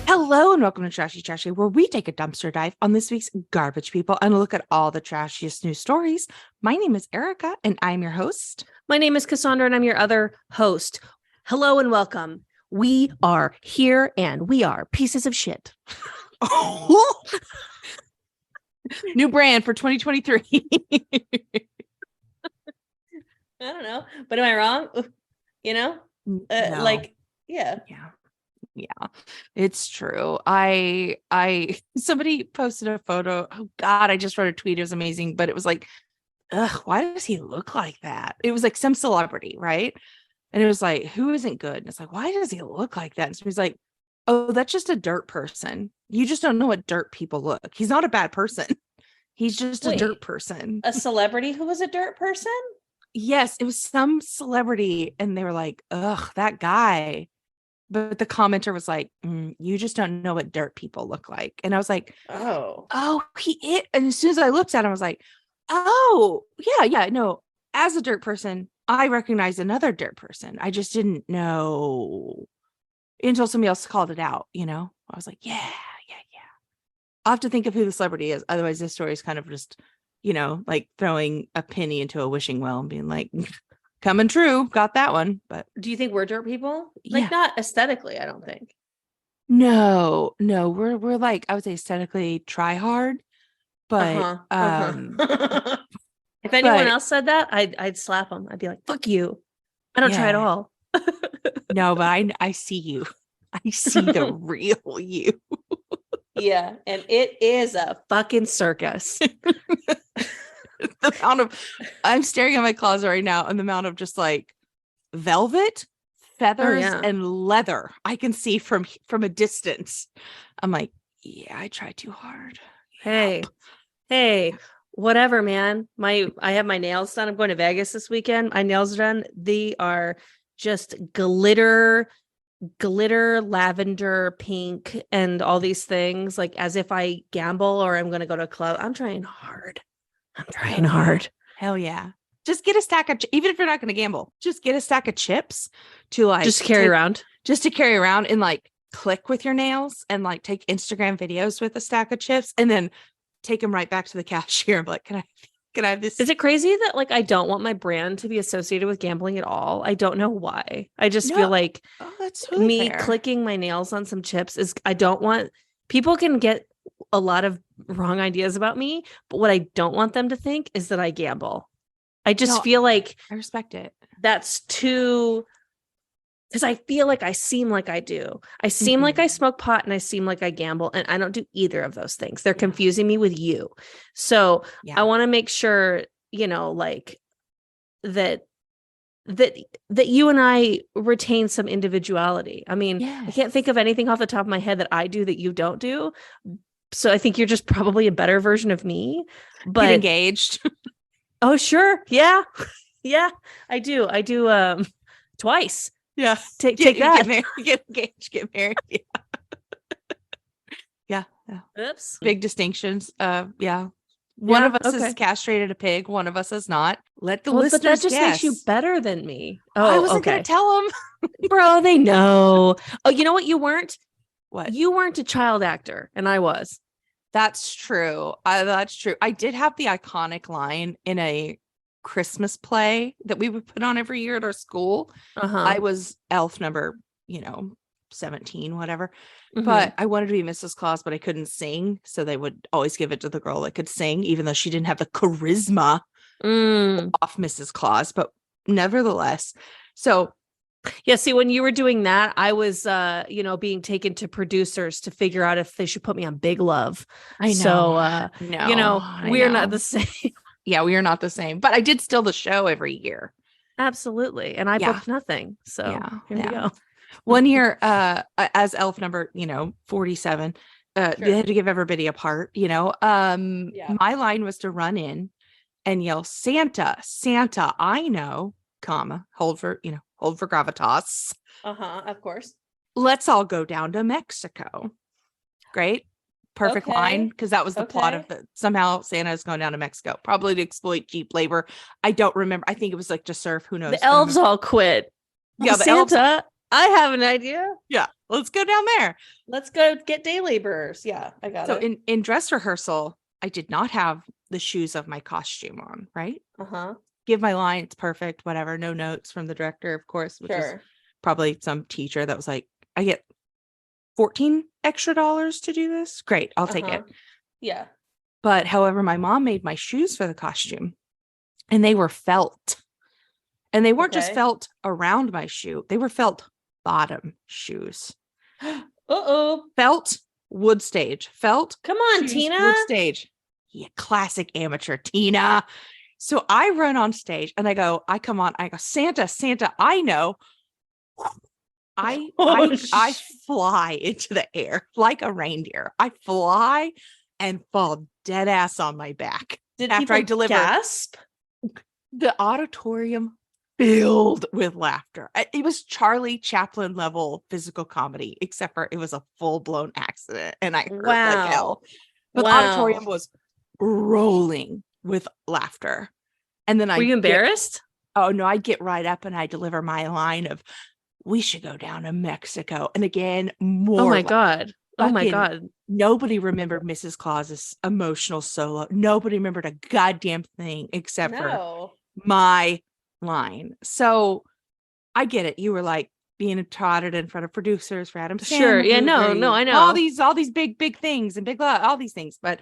Hello and welcome to Trashy Trashy, where we take a dumpster dive on this week's Garbage People and look at all the trashiest news stories. My name is Erica and I'm your host. My name is Cassandra and I'm your other host. Hello and welcome. We are here and we are pieces of shit. New brand for 2023. I don't know, but am I wrong? You know, No. Yeah, it's true. Somebody posted a photo. Oh God, I just wrote a tweet. It was amazing, but it was like, ugh, why does he look like that? It was like some celebrity, right? And it was like, who isn't good? And it's like, why does he look like that? And so he's like, oh, that's just a dirt person. You just don't know what dirt people look. He's not a bad person. He's just a dirt person. A celebrity who was a dirt person? Yes, it was some celebrity. And they were like, ugh, that guy. But the commenter was like, you just don't know what dirt people look like. And I was like, oh, he is. And as soon as I looked at him, I was like, oh, yeah, no. As a dirt person, I recognize another dirt person. I just didn't know until somebody else called it out, you know? I was like, yeah. I'll have to think of who the celebrity is. Otherwise, this story is kind of just, you know, like throwing a penny into a wishing well and being like, coming true. Got that one. But do you think we're dirt people? Yeah. Like, not aesthetically, I don't think. No, we're like, I would say aesthetically try hard, but if anyone else said that, I'd slap them. I'd be like, fuck you. I don't try at all. No, but I see you. I see the real you. Yeah, and it is a fucking circus. The amount of, I'm staring at my closet right now, and the amount of just like velvet, feathers, and leather I can see from a distance. I'm like, yeah, I tried too hard. Hey, whatever, man. I have my nails done. I'm going to Vegas this weekend. My nails are done. They are just glitter, lavender, pink, and all these things, like as if I gamble or I'm going to go to a club. I'm trying hard. Hell yeah. Just get a stack of, even if you're not going to gamble, just get a stack of chips to like just carry around and like click with your nails and like take Instagram videos with a stack of chips and then take them right back to the cashier and be like, can I have this? Is it crazy that like I don't want my brand to be associated with gambling at all? I don't know why. I just feel like that's totally me fair. Clicking my nails on some chips is, I don't want, people can get a lot of wrong ideas about me, but what I don't want them to think is that I gamble. I just feel like I respect it. That's too, because I feel like I seem like I do. I seem like I smoke pot and I seem like I gamble, and I don't do either of those things. They're confusing me with you. So I want to make sure, you know, like that you and I retain some individuality. I mean, I can't think of anything off the top of my head that I do that you don't do. So I think you're just probably a better version of me. But get engaged. Oh, sure. Yeah. Yeah, I do. Twice. Yeah. Take that. Get engaged, get married. Yeah. Oops. Big distinctions. One of us has castrated a pig. One of us has not. Let the listeners but that just guess. makes you better than me. Oh, I wasn't going to tell them. Bro, they know. Oh, you know what? You weren't? What? You weren't a child actor, and I was. That's true. That's true. I did have the iconic line in a Christmas play that we would put on every year at our school. I was elf number, 17, whatever. But I wanted to be Mrs. Claus, but I couldn't sing. So they would always give it to the girl that could sing, even though she didn't have the charisma off Mrs. Claus. But nevertheless, so yeah, see, when you were doing that, I was, being taken to producers to figure out if they should put me on Big Love. I know. So, we're not the same. Yeah, we are not the same. But I did steal the show every year. Absolutely. And I booked nothing. So here we go. One year, as elf number, 47, they had to give everybody a part, My line was to run in and yell, Santa, I know, hold for gravitas. Of course. Let's all go down to Mexico. Great. perfect line, because that was the plot of somehow Santa is going down to Mexico, probably to exploit cheap labor. I don't remember. I think it was like to serve. Who knows? The elves all quit. Yeah, the Santa. elves. I have an idea. Yeah, let's go down there. Let's go get day laborers. Yeah, I got it. So in dress rehearsal, I did not have the shoes of my costume on, right? Give my line, it's perfect, whatever. No notes from the director, of course, which is probably some teacher that was like, I get $14 extra to do this. Great, I'll take it. Yeah. But however, my mom made my shoes for the costume, and they were felt. And they weren't just felt around my shoe. They were felt bottom shoes. Felt wood stage. Felt. Come on, shoes, Tina. Wood stage. Yeah, classic amateur Tina. So I run on stage and I go, Santa, I know. I fly into the air like a reindeer. I fly and fall dead ass on my back. After I deliver, gasp? The auditorium filled with laughter. It was Charlie Chaplin level physical comedy, except for it was a full-blown accident and I hurt like hell. But the auditorium was rolling with laughter. And then were you embarrassed? Oh no, I get right up and I deliver my line of, we should go down to Mexico. And again, more. Oh my God. Oh my God. Nobody remembered Mrs. Claus's emotional solo. Nobody remembered a goddamn thing except for my line. So I get it. You were like being trotted in front of producers for Adam Sandler. Sure. Yeah. No, I know. All these big things and big, all these things. But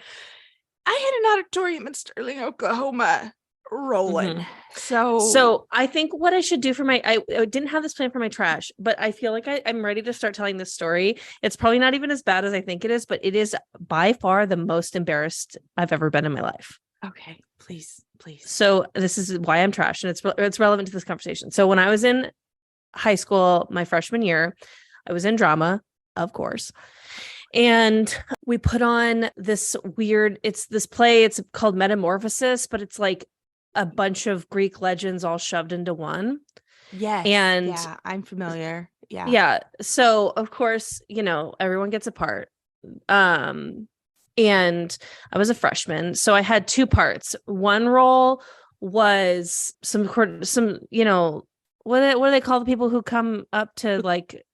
I had an auditorium in Sterling, Oklahoma rolling. So I think what I should do for I didn't have this plan for my trash, but I feel like I'm ready to start telling this story. It's probably not even as bad as I think it is, but it is by far the most embarrassed I've ever been in my life. Okay, please. So this is why I'm trash, and it's relevant to this conversation. So when I was in high school, my freshman year, I was in drama, of course. And we put on this this play, it's called Metamorphosis, but it's like a bunch of Greek legends all shoved into one. Yes. And yeah, I'm familiar. Yeah. Yeah. So of course, everyone gets a part. And I was a freshman. So I had two parts. One role was some, what do they call the people who come up to like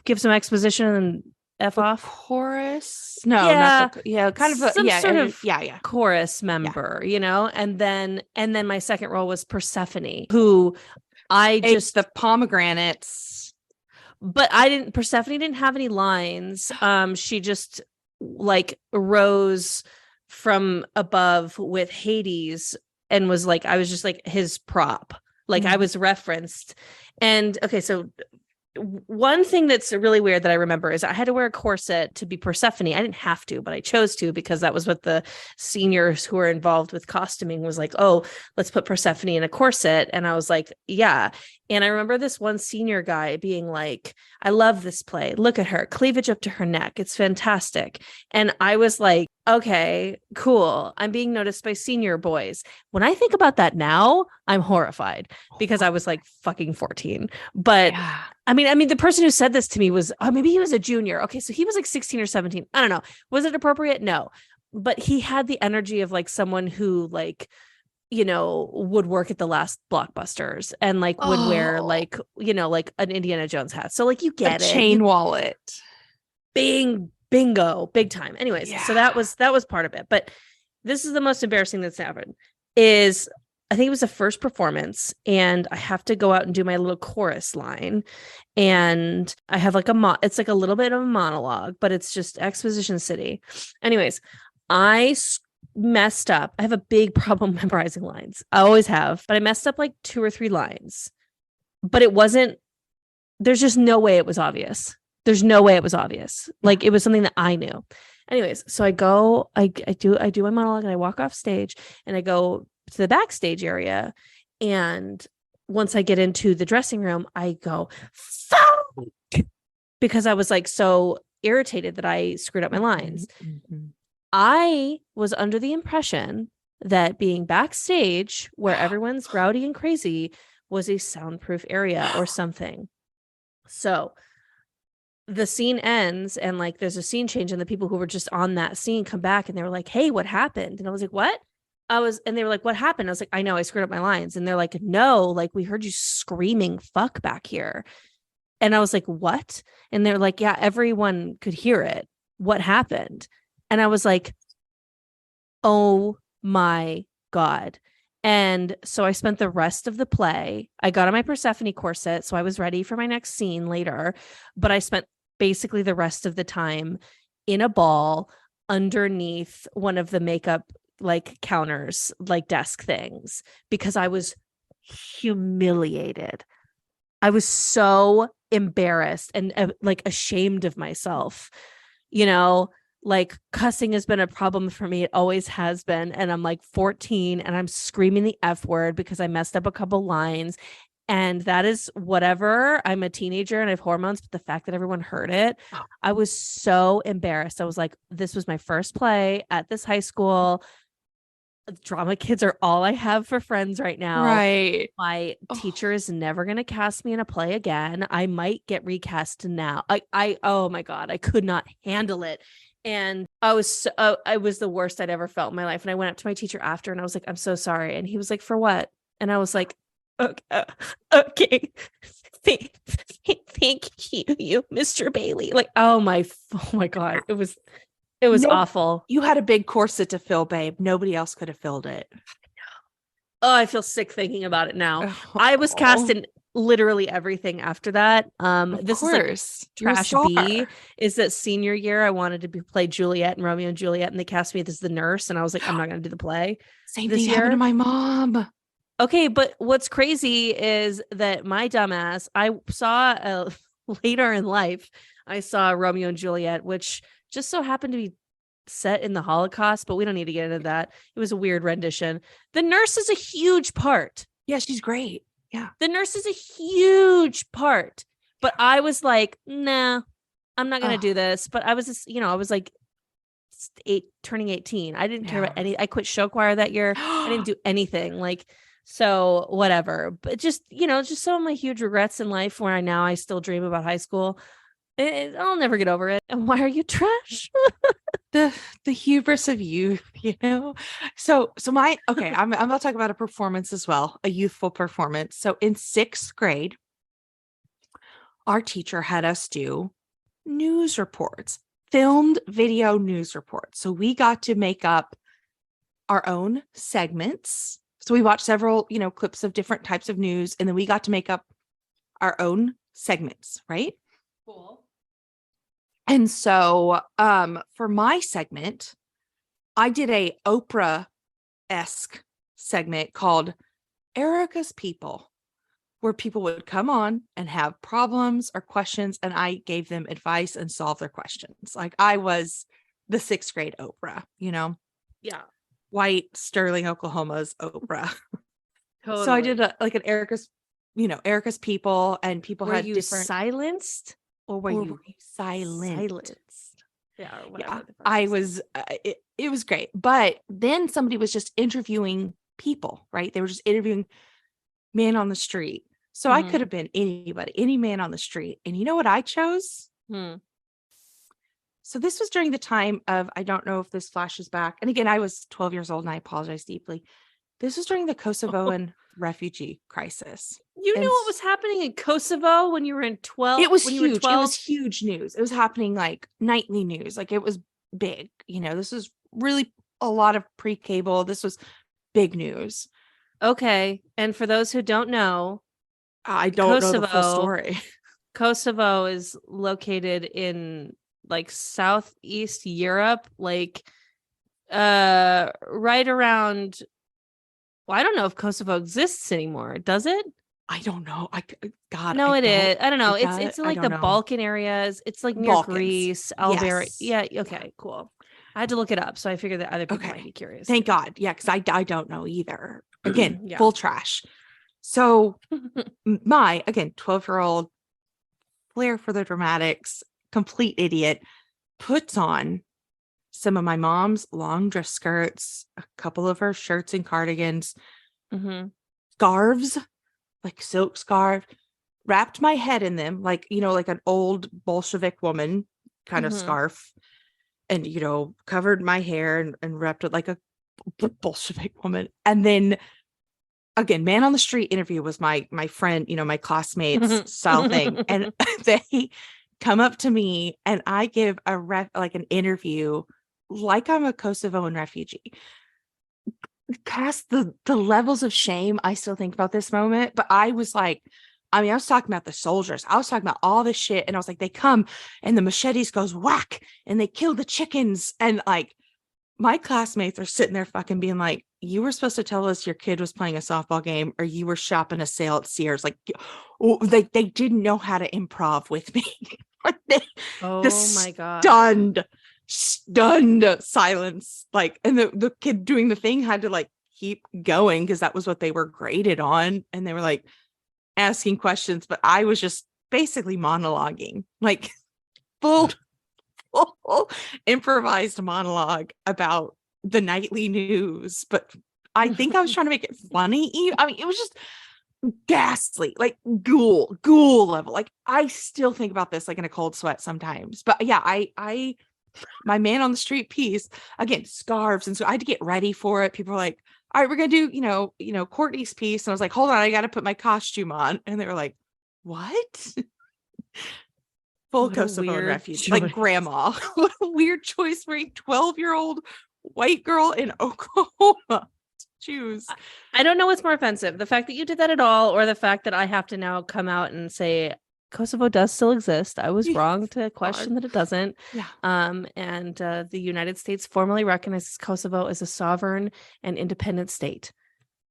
give some exposition and F off? Chorus? No, kind of some sort of chorus member, and then my second role was Persephone, who I just the pomegranates. But Persephone didn't have any lines. She just like rose from above with Hades and was like, I was just like his prop. Like I was referenced. And okay, so one thing that's really weird that I remember is I had to wear a corset to be Persephone. I didn't have to, but I chose to because that was what the seniors who were involved with costuming was like, oh, let's put Persephone in a corset. And I was like, yeah. And I remember this one senior guy being like, I love this play. Look at her, cleavage up to her neck. It's fantastic. And I was like, okay, cool. I'm being noticed by senior boys. When I think about that now, I'm horrified because I was like fucking 14. But yeah. I mean, the person who said this to me was, maybe he was a junior. Okay, so he was like 16 or 17. I don't know. Was it appropriate? No. But he had the energy of like someone who like, would work at the last Blockbusters and like would wear like, like an Indiana Jones hat. So like you get it. Chain wallet. Bingo, big time. Anyways, so that was part of it. But this is the most embarrassing that's happened is I think it was the first performance and I have to go out and do my little chorus line. And I have like it's like a little bit of a monologue, but it's just Exposition City. Anyways, I messed up. I have a big problem memorizing lines. I always have, but I messed up like 2 or 3 lines. But there's just no way it was obvious. There's no way it was obvious. Like it was something that I knew. Anyways, so I do my monologue and I walk off stage and I go to the backstage area. And once I get into the dressing room, I go, fuck, because I was like so irritated that I screwed up my lines. Mm-hmm. I was under the impression that being backstage where everyone's rowdy and crazy was a soundproof area or something. So the scene ends and like there's a scene change and the people who were just on that scene come back and they were like, hey, what happened? And I was like, what? And they were like, what happened? I was like, I know, I screwed up my lines. And they're like, no, like we heard you screaming fuck back here. And I was like, what? And they're like, yeah, everyone could hear it. What happened? And I was like, oh my God. And so I spent the rest of the play. I got on my Persephone corset, so I was ready for my next scene later. But I spent basically the rest of the time in a ball underneath one of the makeup like counters, like desk things, because I was humiliated. I was so embarrassed and like ashamed of myself, like cussing has been a problem for me. It always has been. And I'm like 14 and I'm screaming the F word because I messed up a couple lines. And that is whatever. I'm a teenager and I have hormones, but the fact that everyone heard it, I was so embarrassed. I was like, this was my first play at this high school. Drama kids are all I have for friends right now. Right. My teacher is never going to cast me in a play again. I might get recast now. Oh my God, I could not handle it. And I was the worst I'd ever felt in my life. And I went up to my teacher after and I was like, I'm so sorry. And he was like, for what? And I was like, okay. Thank you, Mr. Bailey. Like, oh my God. It was awful. You had a big corset to fill, babe. Nobody else could have filled it. Oh, I feel sick thinking about it now. I was cast in literally everything after that. This is like trash B. Is that senior year I wanted to play Juliet and Romeo and Juliet, and they cast me as the nurse, and I was like, I'm not going to do the play. Same thing happened to my mom. Okay, but what's crazy is that my dumbass, I saw later in life, I saw Romeo and Juliet, which just so happened to be set in the Holocaust, but we don't need to get into that. It was a weird rendition. The nurse is a huge part. Yeah, she's great. Yeah. The nurse is a huge part. But I was like, nah, I'm not going to do this. But I was just, I was like turning 18. I didn't care about I quit show choir that year. I didn't do anything. Like, so whatever. But just, just some of my huge regrets in life where I still dream about high school. I'll never get over it. And why are you trash? the hubris of youth, So I'm going to talk about a performance as well, a youthful performance. So in 6th grade, our teacher had us do news reports, filmed video news reports. So we got to make up our own segments. So we watched several, clips of different types of news, and then we got to make up our own segments, right? Cool. And so for my segment, I did a Oprah-esque segment called Erica's People, where people would come on and have problems or questions, and I gave them advice and solved their questions. Like I was the 6th grade Oprah, Yeah. White Sterling, Oklahoma's Oprah. Totally. So I did an Erica's People, and people were had you different silenced or were you silenced? Yeah, or whatever. Yeah, I was. It was great, but then somebody was just interviewing people, right? They were just interviewing men on the street. So I could have been anybody, any man on the street. And you know what I chose? So this was during the time of, I don't know if this flashes back. And again, I was 12 years old and I apologize deeply. This was during the Kosovoan refugee crisis. You knew what was happening in Kosovo when you were in 12? It was huge. It was huge news. It was happening like nightly news. Like it was big. This was really a lot of pre-cable. This was big news. Okay. And for those who don't know, I don't know the full story. Kosovo is located in like Southeast Europe, like right around. Well, I don't know if Kosovo exists anymore. Does it? I don't know. No, it is. I don't know. It's in like the Balkan areas. It's like near Balkans. Greece, Albania. Yes. Yeah. Okay. Cool. I had to look it up, so I figured that other people might be curious. Thank God. Yeah, because I don't know either. Again, full trash. So my 12-year-old flair for the dramatics, complete idiot, puts on some of my mom's long dress skirts, a couple of her shirts and cardigans, scarves, like silk scarf, wrapped my head in them, like, like an old Bolshevik woman kind of Mhm. scarf, and, covered my hair and wrapped it like a Bolshevik woman. And then again, man on the street interview was my friend, my classmates style thing. And they come up to me and I give like an interview like I'm a Kosovoan refugee. Past the levels of shame I still think about this moment, but I was like, I was talking about the soldiers. I was talking about all this shit. And I was like, they come and the machetes goes whack and they kill the chickens. And like, my classmates are sitting there fucking being like, you were supposed to tell us your kid was playing a softball game or you were shopping a sale at Sears. Like, they didn't know how to improv with me. Like oh my God. Stunned silence. Like, and the kid doing the thing had to like keep going because that was what they were graded on. And they were like asking questions, but I was just basically monologuing, like full improvised monologue about the nightly news. But I think I was trying to make it funny. It was just ghastly, like ghoul level. Like I still think about this like in a cold sweat sometimes. But yeah, I my man on the street piece, again, scarves, and so I had to get ready for it. People were like, all right, we're gonna do Courtney's piece. And I was like, hold on, I gotta put my costume on. And they were like, what? Full Kosovo refugee, like grandma. What a weird choice for a 12-year-old white girl in Oklahoma. Choose. I don't know what's more offensive, the fact that you did that at all, or the fact that I have to now come out and say Kosovo does still exist. I was wrong to question that it doesn't. Yeah. And the United States formally recognizes Kosovo as a sovereign and independent state.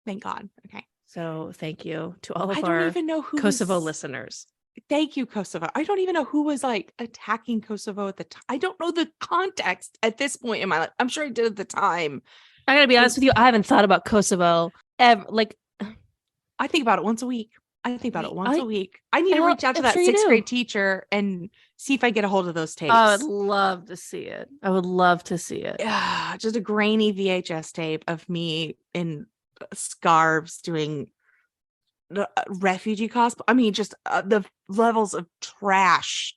Thank God. Okay. So thank you to all of I our don't even know who Kosovo listeners. Thank you, Kosovo. I don't even know who was like attacking Kosovo at the time. I don't know the context at this point in my life. I'm sure I did at the time. I gotta be honest with you. I haven't thought about Kosovo ever. Like, I think about it once a week. I need to reach out to that sixth grade teacher and see if I get a hold of those tapes. I would love to see it. Yeah, just a grainy VHS tape of me in scarves doing refugee cosplay. Just the levels of trash.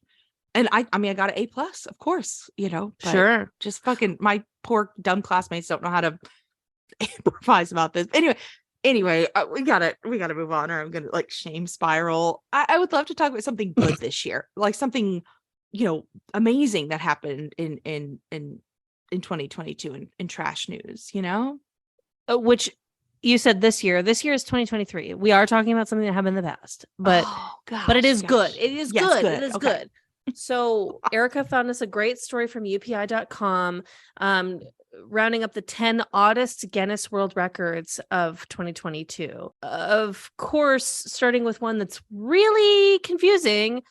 And I got an A+, of course, but sure. Just fucking my poor dumb classmates don't know how to improvise about this. Anyway, we gotta move on, or I'm gonna like shame spiral. I would love to talk about something good this year, like something amazing that happened in 2022 in trash news. Which you said this year. This year is 2023. We are talking about something that happened in the past, but it is good. It is good. It is good. So Erica found us a great story from UPI.com, rounding up the 10 oddest Guinness World Records of 2022. Of course, starting with one that's really confusing.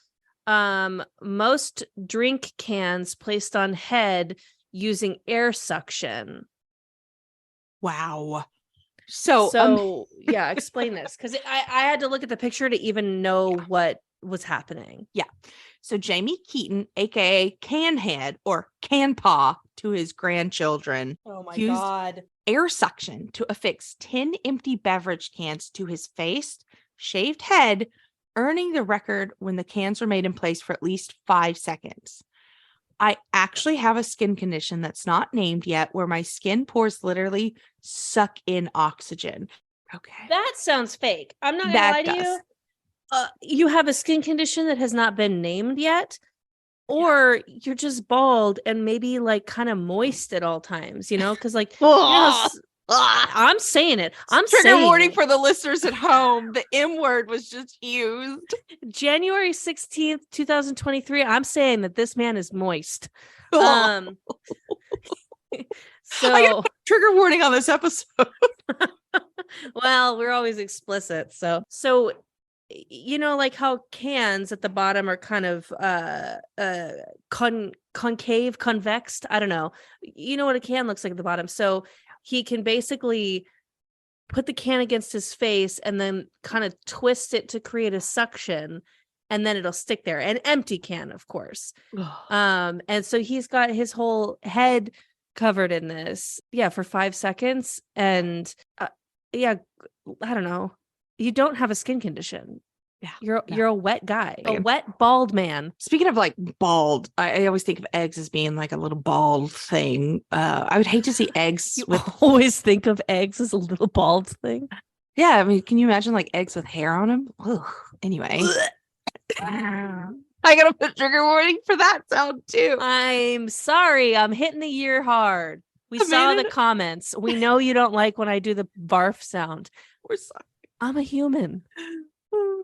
Most drink cans placed on head using air suction. Wow. So yeah, explain this, because I had to look at the picture to even know what was happening. Yeah. So Jamie Keaton, aka Canhead or Canpaw to his grandchildren, used air suction to affix 10 empty beverage cans to his face, shaved head, earning the record when the cans were made in place for at least 5 seconds. I actually have a skin condition that's not named yet, where my skin pores literally suck in oxygen. Okay. That sounds fake. I'm not gonna lie to you. You have a skin condition that has not been named yet, or you're just bald and maybe like kind of moist at all times, because like I'm saying it. Trigger warning for the listeners at home. The M word was just used. January 16th, 2023. I'm saying that this man is moist. So I got a trigger warning on this episode. Well, we're always explicit. So like how cans at the bottom are kind of concave, convexed. I don't know. You know what a can looks like at the bottom. So he can basically put the can against his face and then kind of twist it to create a suction, and then it'll stick there. An empty can, of course. And so he's got his whole head covered in this, for 5 seconds. And I don't know. You don't have a skin condition. You're a wet guy, a wet bald man. Speaking of like bald, I always think of eggs as being like a little bald thing. I would hate to see eggs always think of eggs as a little bald thing. Yeah, I mean, can you imagine like eggs with hair on them? Ugh. Anyway, I gotta put trigger warning for that sound too. I'm sorry, I'm hitting the year hard. We saw the comments. We know you don't like when I do the barf sound. We're sorry. I'm a human.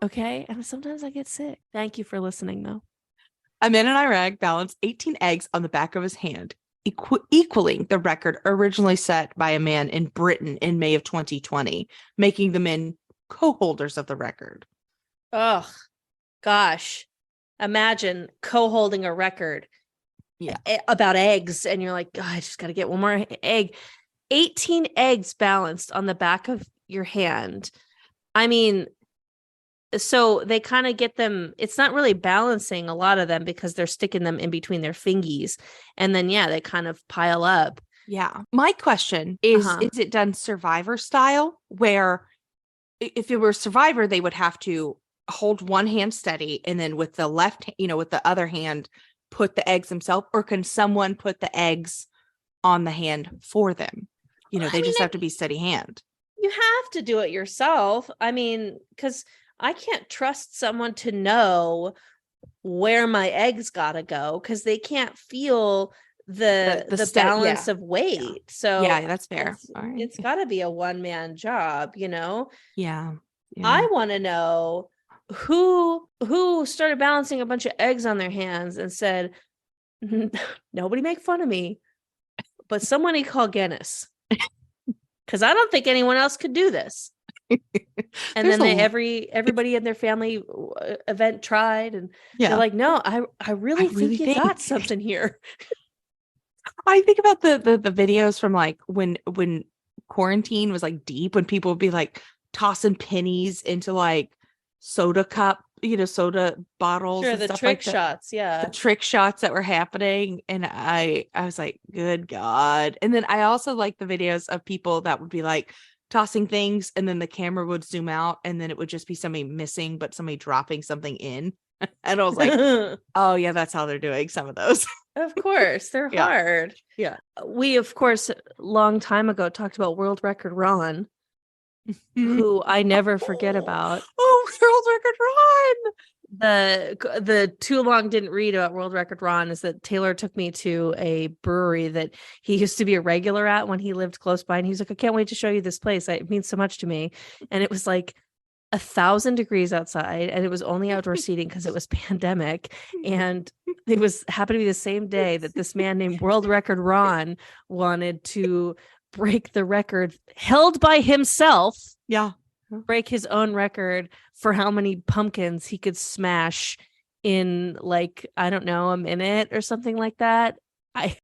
Okay. And sometimes I get sick. Thank you for listening, though. A man in Iraq balanced 18 eggs on the back of his hand, equaling the record originally set by a man in Britain in May of 2020, making the men co-holders of the record. Oh, gosh. Imagine co-holding a record about eggs, and you're like, oh, I just got to get one more egg. 18 eggs balanced on the back of your hand. I mean, so they kind of get them, it's not really balancing a lot of them because they're sticking them in between their fingies. And then, they kind of pile up. Yeah. My question is it done Survivor style, where if it were Survivor, they would have to hold one hand steady and then with the left, with the other hand, put the eggs themselves, or can someone put the eggs on the hand for them? They just have to be steady hand. You have to do it yourself. I mean, because I can't trust someone to know where my eggs gotta go because they can't feel the balance of weight. Yeah. So that's fair. It's gotta be a one-man job, Yeah. I want to know who started balancing a bunch of eggs on their hands and said, nobody make fun of me, but somebody call Guinness. Because I don't think anyone else could do this. And then everybody in their family event tried, and they're like, no, I really think you got something here. I think about the videos from like when quarantine was like deep, when people would be like tossing pennies into like soda bottles. Sure, and the stuff trick like that. shots, the trick shots that were happening, and I was like, good God. And then I also like the videos of people that would be like tossing things, and then the camera would zoom out, and then it would just be somebody missing, but somebody dropping something in. And I was like, oh yeah, that's how they're doing some of those. Of course, they're hard. Yeah. We, of course, a long time ago talked about World Record Ron, who I never forget about. Oh, World Record Ron. The too long didn't read about World Record Ron is that Taylor took me to a brewery that he used to be a regular at when he lived close by, and he was like, I can't wait to show you this place. It means so much to me. And it was like 1,000 degrees outside, and it was only outdoor seating because it was pandemic. And it happened to be the same day that this man named World Record Ron wanted to break the record held by himself. Break his own record for how many pumpkins he could smash in, like, I don't know, a minute or something like that.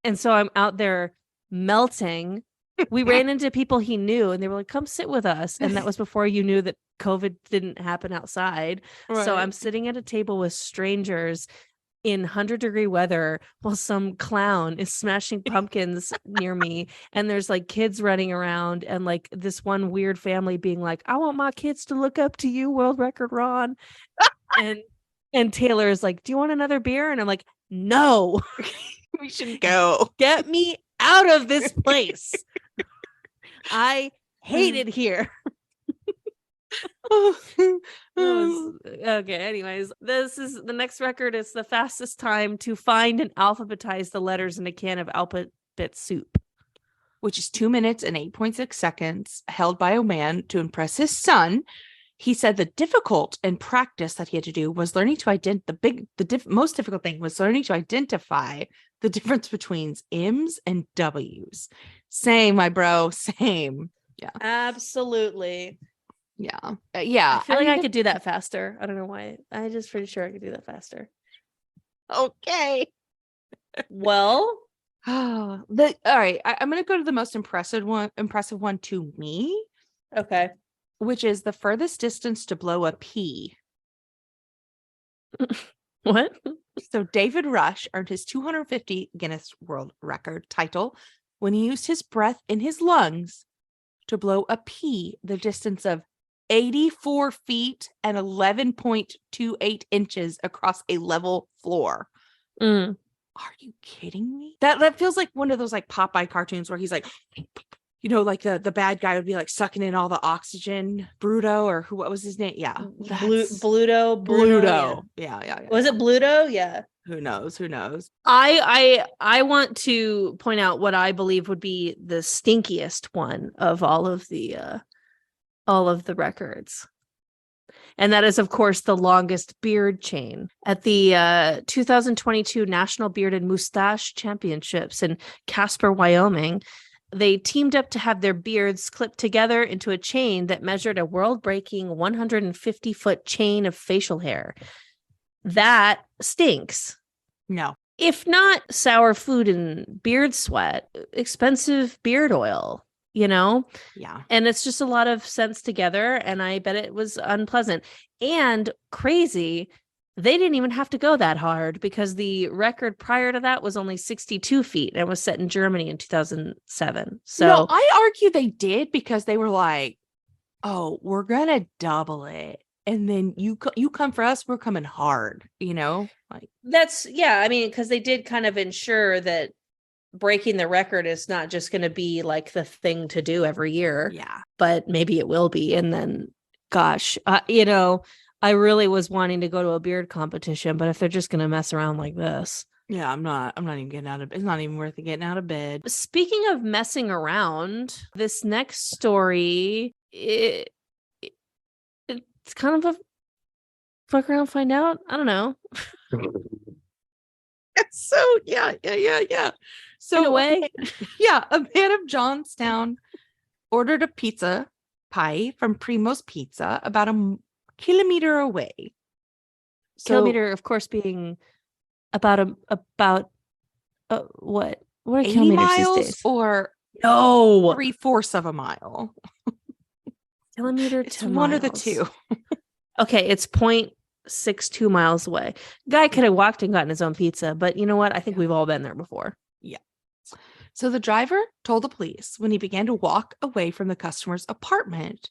And so I'm out there melting. We ran into people he knew, and they were like, come sit with us. And that was before you knew that COVID didn't happen outside. Right. So I'm sitting at a table with strangers in 100-degree weather while some clown is smashing pumpkins near me, and there's like kids running around, and like this one weird family being like, I want my kids to look up to you, World Record Ron. and Taylor is like, do you want another beer? And I'm like, no. We should go. Get me out of this place. I hate it here. Okay, anyways, this is the next record. Is the fastest time to find and alphabetize the letters in a can of alphabet soup, which is 2 minutes and 8.6 seconds, held by a man to impress his son. He said the difficult and practice that he had to do was learning to most difficult thing was learning to identify the difference between M's and W's. Same, my bro, same. Yeah, absolutely. Yeah. I feel like I could do that faster. I don't know why. I just pretty sure I could do that faster. Okay. Well, all right. I'm gonna go to the most impressive one to me. Okay. Which is the furthest distance to blow a pea. What? So David Rush earned his 250 Guinness World Record title when he used his breath in his lungs to blow a pea the distance of 84 feet and 11.28 inches across a level floor. Mm. Are you kidding me? That feels like one of those like Popeye cartoons where he's like, you know, like the bad guy would be like sucking in all the oxygen. Bruto, or what was his name? Yeah. Bluto. Yeah. Was it Bluto? Yeah. Who knows? I want to point out what I believe would be the stinkiest one of all of the records. And that is, of course, the longest beard chain. At the 2022 National Beard and Mustache Championships in Casper, Wyoming, they teamed up to have their beards clipped together into a chain that measured a world-breaking 150-foot chain of facial hair. That stinks. No. If not sour food and beard sweat, expensive beard oil. Yeah. And it's just a lot of scents together, and I bet it was unpleasant and crazy. They didn't even have to go that hard because the record prior to that was only 62 feet and was set in Germany in 2007. So no, I argue they did because they were like, oh, we're gonna double it, and then you come for us, we're coming hard, like that's I mean, because they did kind of ensure that breaking the record is not just going to be like the thing to do every year. Yeah. But maybe it will be. And then, gosh, I really was wanting to go to a beard competition, but if they're just going to mess around like this. Yeah, I'm not even getting out of, it's not even worth it getting out of bed. Speaking of messing around, this next story, it's kind of a fuck around, find out. I don't know. So yeah. So in a way, a man of Johnstown ordered a pizza pie from Primo's Pizza about a kilometer away. Kilometer, of course, being about what are 80 kilometers miles these days? Or no, 3/4 of a mile. Kilometer it's to one miles. of the two. Okay, it's 0.62 miles away. Guy could have walked and gotten his own pizza, but you know what? I think we've all been there before. Yeah. So the driver told the police when he began to walk away from the customer's apartment,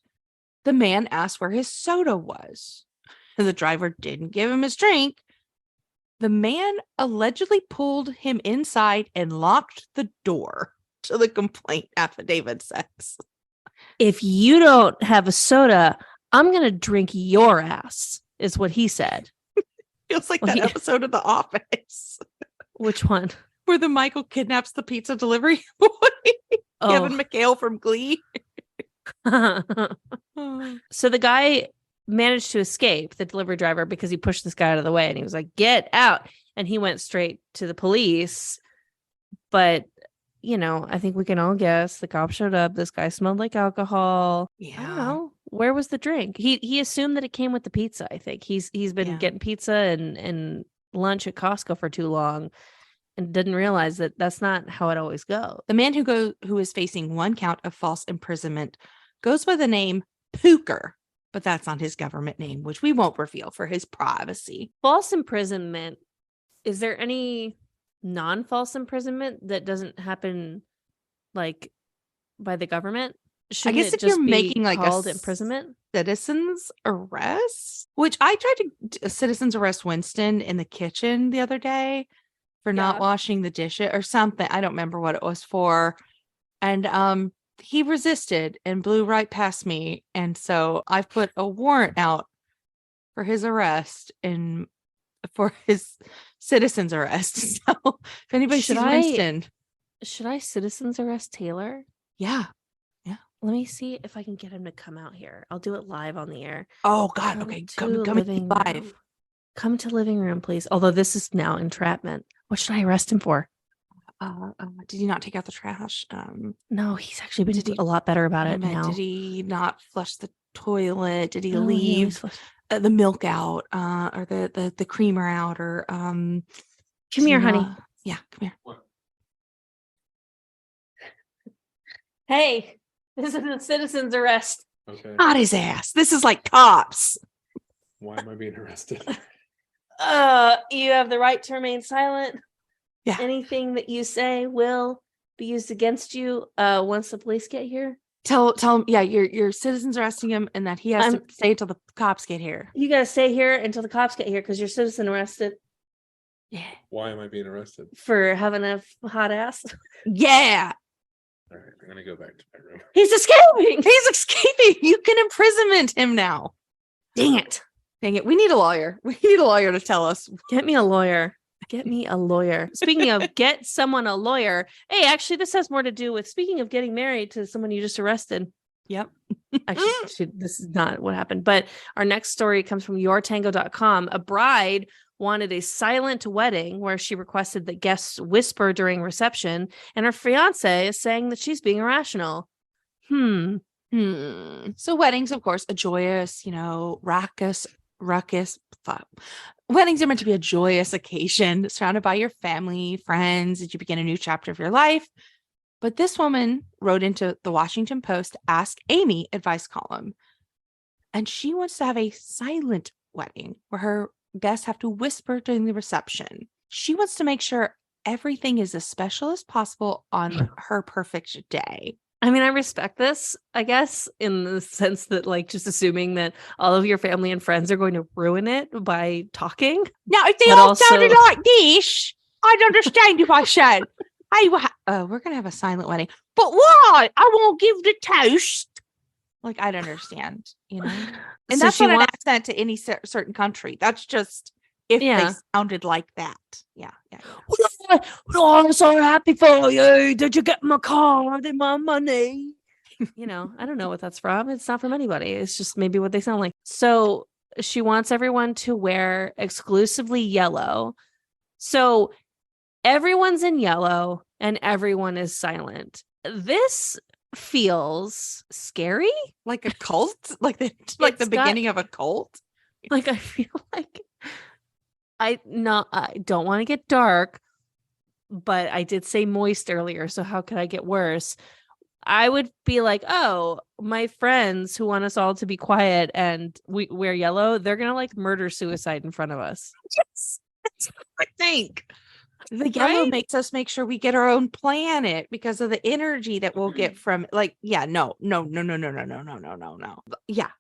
the man asked where his soda was. And the driver didn't give him his drink. The man allegedly pulled him inside and locked the door, to the complaint affidavit says. If you don't have a soda, I'm going to drink your ass, is what he said. Feels like that episode of The Office. Which one? Where the Michael kidnaps the pizza delivery boy. Kevin McHale from Glee. So the guy managed to escape, the delivery driver, because he pushed this guy out of the way and he was like, get out. And he went straight to the police. But, I think we can all guess the cop showed up. This guy smelled like alcohol. Yeah. I don't know. Where was the drink? He assumed that it came with the pizza. I think he's been getting pizza and lunch at Costco for too long and didn't realize that that's not how it always goes. The man who is facing 1 count of false imprisonment goes by the name Pooker, but that's not his government name, which we won't reveal for his privacy. False imprisonment. Is there any non-false imprisonment that doesn't happen like by the government? Shouldn't I guess it if you're just be making like called a imprisonment, citizen's arrest, which I tried to citizen's arrest Winston in the kitchen the other day for not washing the dishes or something. I don't remember what it was for. And he resisted and blew right past me. And so I put a warrant out for his arrest and for his citizen's arrest. So if anybody sees Winston. Should I citizen's arrest Taylor? Yeah. Let me see if I can get him to come out here. I'll do it live on the air. Oh God. Okay. Come live. Come to living room, please. Although this is now entrapment. What should I arrest him for? Did he not take out the trash? No, he's actually been a lot better about it now. Did he not flush the toilet? Did he leave the milk out, or the creamer out, or come here, honey. Yeah, come here. What? Hey, this is a citizen's arrest. Okay. Not his ass. This is like cops. Why am I being arrested? You have the right to remain silent. Yeah. Anything that you say will be used against you once the police get here. Tell him, yeah, your citizens arresting him and that he has to stay until the cops get here. You gotta stay here until the cops get here because you're citizen arrested. Yeah. Why am I being arrested? For having a hot ass. Yeah. All right, I'm gonna go back to my room. He's escaping. He's escaping. You can imprisonment him now. Dang it. Dang it. We need a lawyer. We need a lawyer to tell us. Get me a lawyer. Get me a lawyer. Speaking of get someone a lawyer. Hey, actually, this has more to do with speaking of getting married to someone you just arrested. Yep. Actually, this is not what happened. But our next story comes from yourtango.com. A bride wanted a silent wedding where she requested that guests whisper during reception, and her fiance is saying that she's being irrational. So weddings, of course, a joyous, ruckus. Weddings are meant to be a joyous occasion surrounded by your family, friends, as you begin a new chapter of your life. But this woman wrote into the Washington Post Ask Amy advice column, and she wants to have a silent wedding where her guests have to whisper during the reception. She wants to make sure everything is as special as possible on her perfect day. I mean, I respect this, I guess, in the sense that, like, just assuming that all of your family and friends are going to ruin it by talking. Now, if they all sounded like this, I'd understand if I said, hey, we're going to have a silent wedding. But why? I won't give the toast. Like, I'd understand, And so that's not an accent to any certain country. That's just if they sounded like that. Yeah. I'm so happy for you. Did you get my card and my money? I don't know what that's from. It's not from anybody. It's just maybe what they sound like. So she wants everyone to wear exclusively yellow. So everyone's in yellow and everyone is silent. This feels scary, like a cult, like the beginning of a cult. Like, I feel like I don't want to get dark, but I did say moist earlier, so how could I get worse? I would be like, oh, my friends who want us all to be quiet and we wear yellow, they're gonna like murder suicide in front of us. Yes, that's what I think. The yellow makes us make sure we get our own planet because of the energy that we'll get from no. Yeah,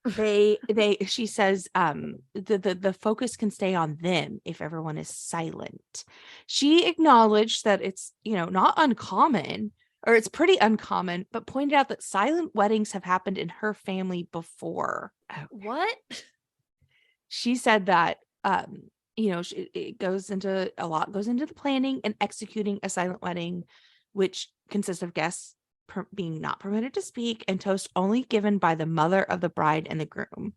she says the focus can stay on them if everyone is silent. She acknowledged that it's, not uncommon, or it's pretty uncommon, but pointed out that silent weddings have happened in her family before. What? She said that it goes into the planning and executing a silent wedding, which consists of guests being not permitted to speak and toast only given by the mother of the bride and the groom.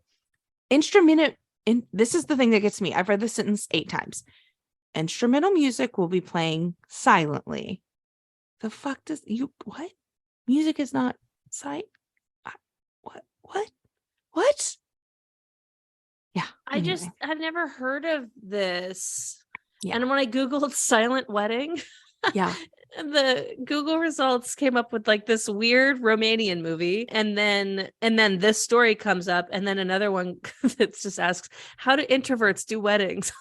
This is the thing that gets me. I've read this sentence 8 times. Instrumental music will be playing silently. The fuck what? Music is not silent. What? Yeah. I've never heard of this. Yeah. And when I Googled silent wedding, the Google results came up with like this weird Romanian movie. And then this story comes up. And then another one that just asks, how do introverts do weddings?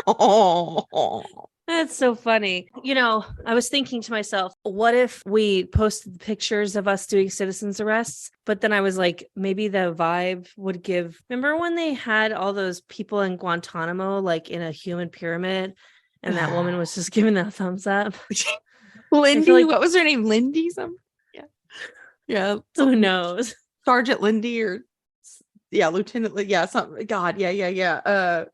Oh, that's so funny. I was thinking to myself, what if we posted pictures of us doing citizens arrests? But then I was like, maybe the vibe would give. Remember when they had all those people in Guantanamo, like in a human pyramid, and that woman was just giving that thumbs up? Lindy, what was her name? Lindy? Something? Yeah. Who knows? Sergeant Lindy or Lieutenant. Yeah, something. God. Yeah.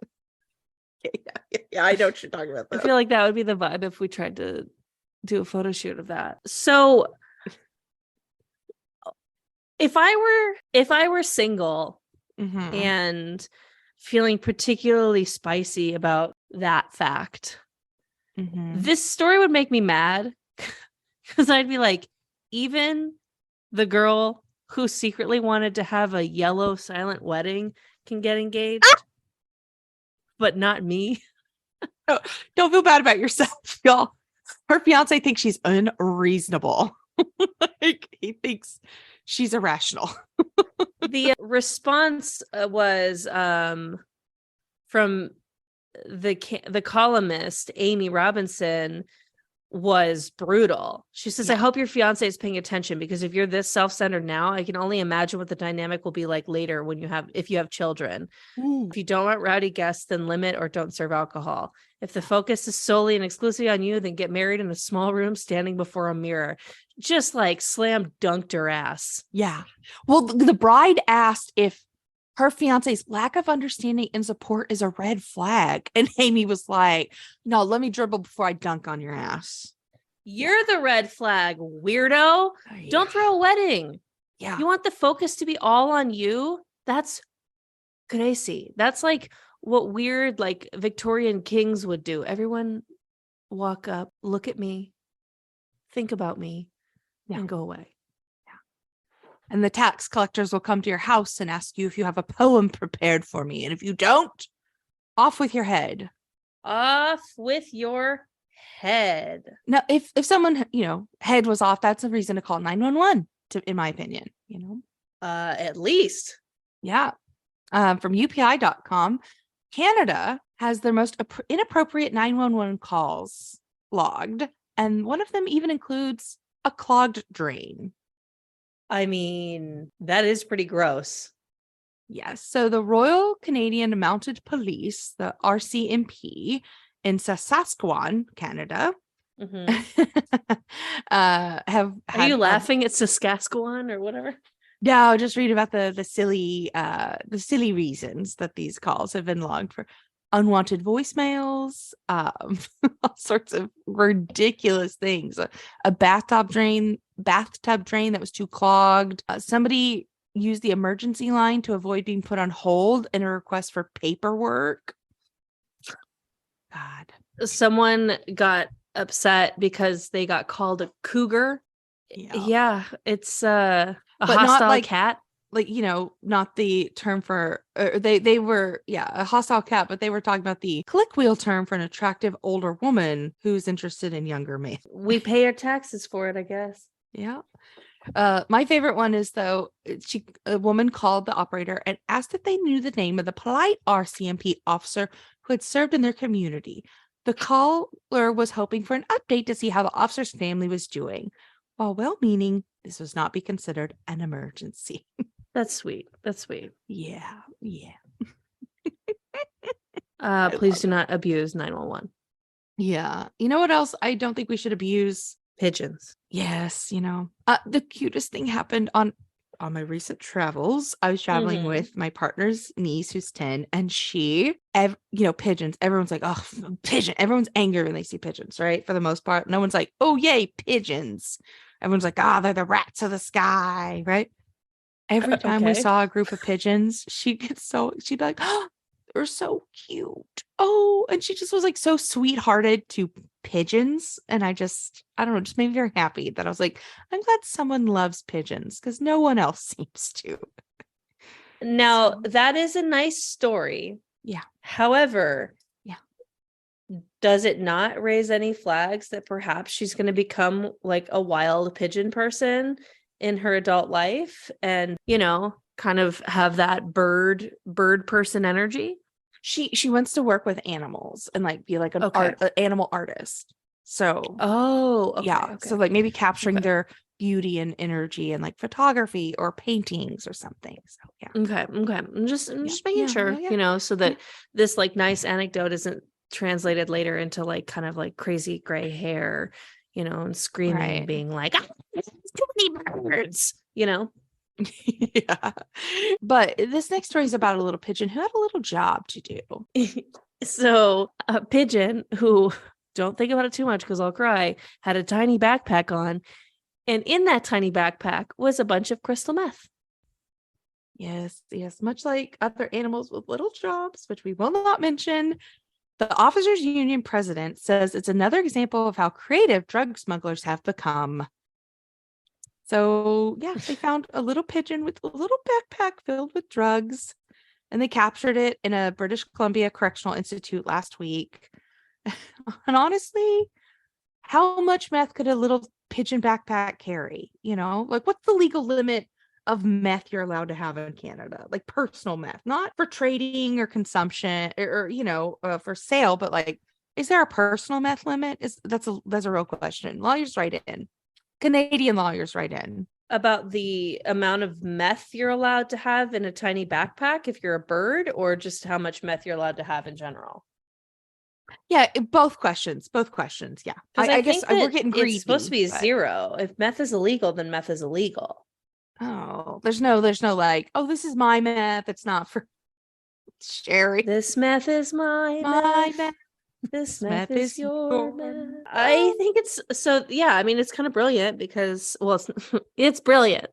Yeah, I know what you're talking about. I feel like that would be the vibe if we tried to do a photo shoot of that. So if I were single and feeling particularly spicy about that fact, this story would make me mad because I'd be like, even the girl who secretly wanted to have a yellow silent wedding can get engaged. But not me. Don't feel bad about yourself, y'all. Her fiance thinks she's unreasonable. Like, he thinks she's irrational. The response was from the columnist Amy Robinson, was brutal. She says, Yeah. I hope your fiance is paying attention, because if you're this self-centered now, I can only imagine what the dynamic will be like later if you have children. If you don't want rowdy guests, then limit or don't serve alcohol. If the focus is solely and exclusively on you, then get married in a small room standing before a mirror. Just like slam dunked her ass. Yeah. Well, the bride asked if her fiance's lack of understanding and support is a red flag. And Amy was like, no, let me dribble before I dunk on your ass. You're the red flag, weirdo. Don't throw a wedding. Yeah. You want the focus to be all on you? That's crazy. That's like what weird, like Victorian kings would do. Everyone walk up, look at me, think about me, and go away. And the tax collectors will come to your house and ask you if you have a poem prepared for me. And if you don't, off with your head. Off with your head. Now, if someone, head was off, that's a reason to call 911, in my opinion, At least. Yeah. From UPI.com, Canada has their most inappropriate 911 calls logged. And one of them even includes a clogged drain. I mean, that is pretty gross. Yes. So the Royal Canadian Mounted Police, the RCMP in Saskatchewan, Canada, have. Are you laughing at Saskatchewan or whatever? No, just read about the silly reasons that these calls have been logged for unwanted voicemails, all sorts of ridiculous things. A bathtub drain that was too clogged. Somebody used the emergency line to avoid being put on hold in a request for paperwork. God. Someone got upset because they got called a cougar. Yeah, it's a hostile cat. Like, not the term for they were a hostile cat, but they were talking about the colloquial term for an attractive older woman who's interested in younger men. We pay our taxes for it, I guess. Yeah. My favorite one is, though, a woman called the operator and asked if they knew the name of the polite RCMP officer who had served in their community. The caller was hoping for an update to see how the officer's family was doing. While well-meaning, this was not be considered an emergency. That's sweet. Yeah. Please do not abuse 911. Yeah. You know what else I don't think we should abuse? Pigeons. Yes. The cutest thing happened on my recent travels. I was traveling with my partner's niece who's 10, and pigeons. Everyone's like, oh, pigeon. Everyone's angry when they see pigeons, right? For the most part. No one's like, oh, yay, pigeons. Everyone's like, they're the rats of the sky, right? Every time we saw a group of pigeons, she'd be like, oh, they're so cute. Oh, and she just was like so sweethearted to pigeons. And I don't know, just made me very happy that I was like, I'm glad someone loves pigeons, because no one else seems to. Now, that is a nice story. Yeah. However, does it not raise any flags that perhaps she's going to become like a wild pigeon person in her adult life and, kind of have that bird person energy? She wants to work with animals and like be like an animal artist. So, so like maybe capturing their beauty and energy and like photography or paintings or something. So Okay. I'm just making sure, so that this like nice anecdote isn't translated later into like kind of like crazy gray hair, and screaming and being like, too many birds, Yeah. But this next story is about a little pigeon who had a little job to do. So a pigeon who, don't think about it too much because I'll cry, had a tiny backpack on. And in that tiny backpack was a bunch of crystal meth. Yes. Much like other animals with little jobs, which we will not mention. The Officers Union president says it's another example of how creative drug smugglers have become. So, they found a little pigeon with a little backpack filled with drugs, and they captured it in a British Columbia Correctional Institute last week. And honestly, how much meth could a little pigeon backpack carry? Like, what's the legal limit of meth you're allowed to have in Canada? Like personal meth, not for trading or consumption or for sale, but like Is there a personal meth limit? That's a real question. Lawyers write in. Canadian lawyers write in. About the amount of meth you're allowed to have in a tiny backpack if you're a bird, or just how much meth you're allowed to have in general? Yeah, both questions. Yeah. I guess think we're getting greedy. It's supposed to be but... 0. If meth is illegal, then meth is illegal. Oh, there's no like, oh, this is my meth. It's not for Sherry. This meth is my meth. This meth is your meth. I think it's so, yeah, I mean, it's kind of brilliant because, well, it's brilliant.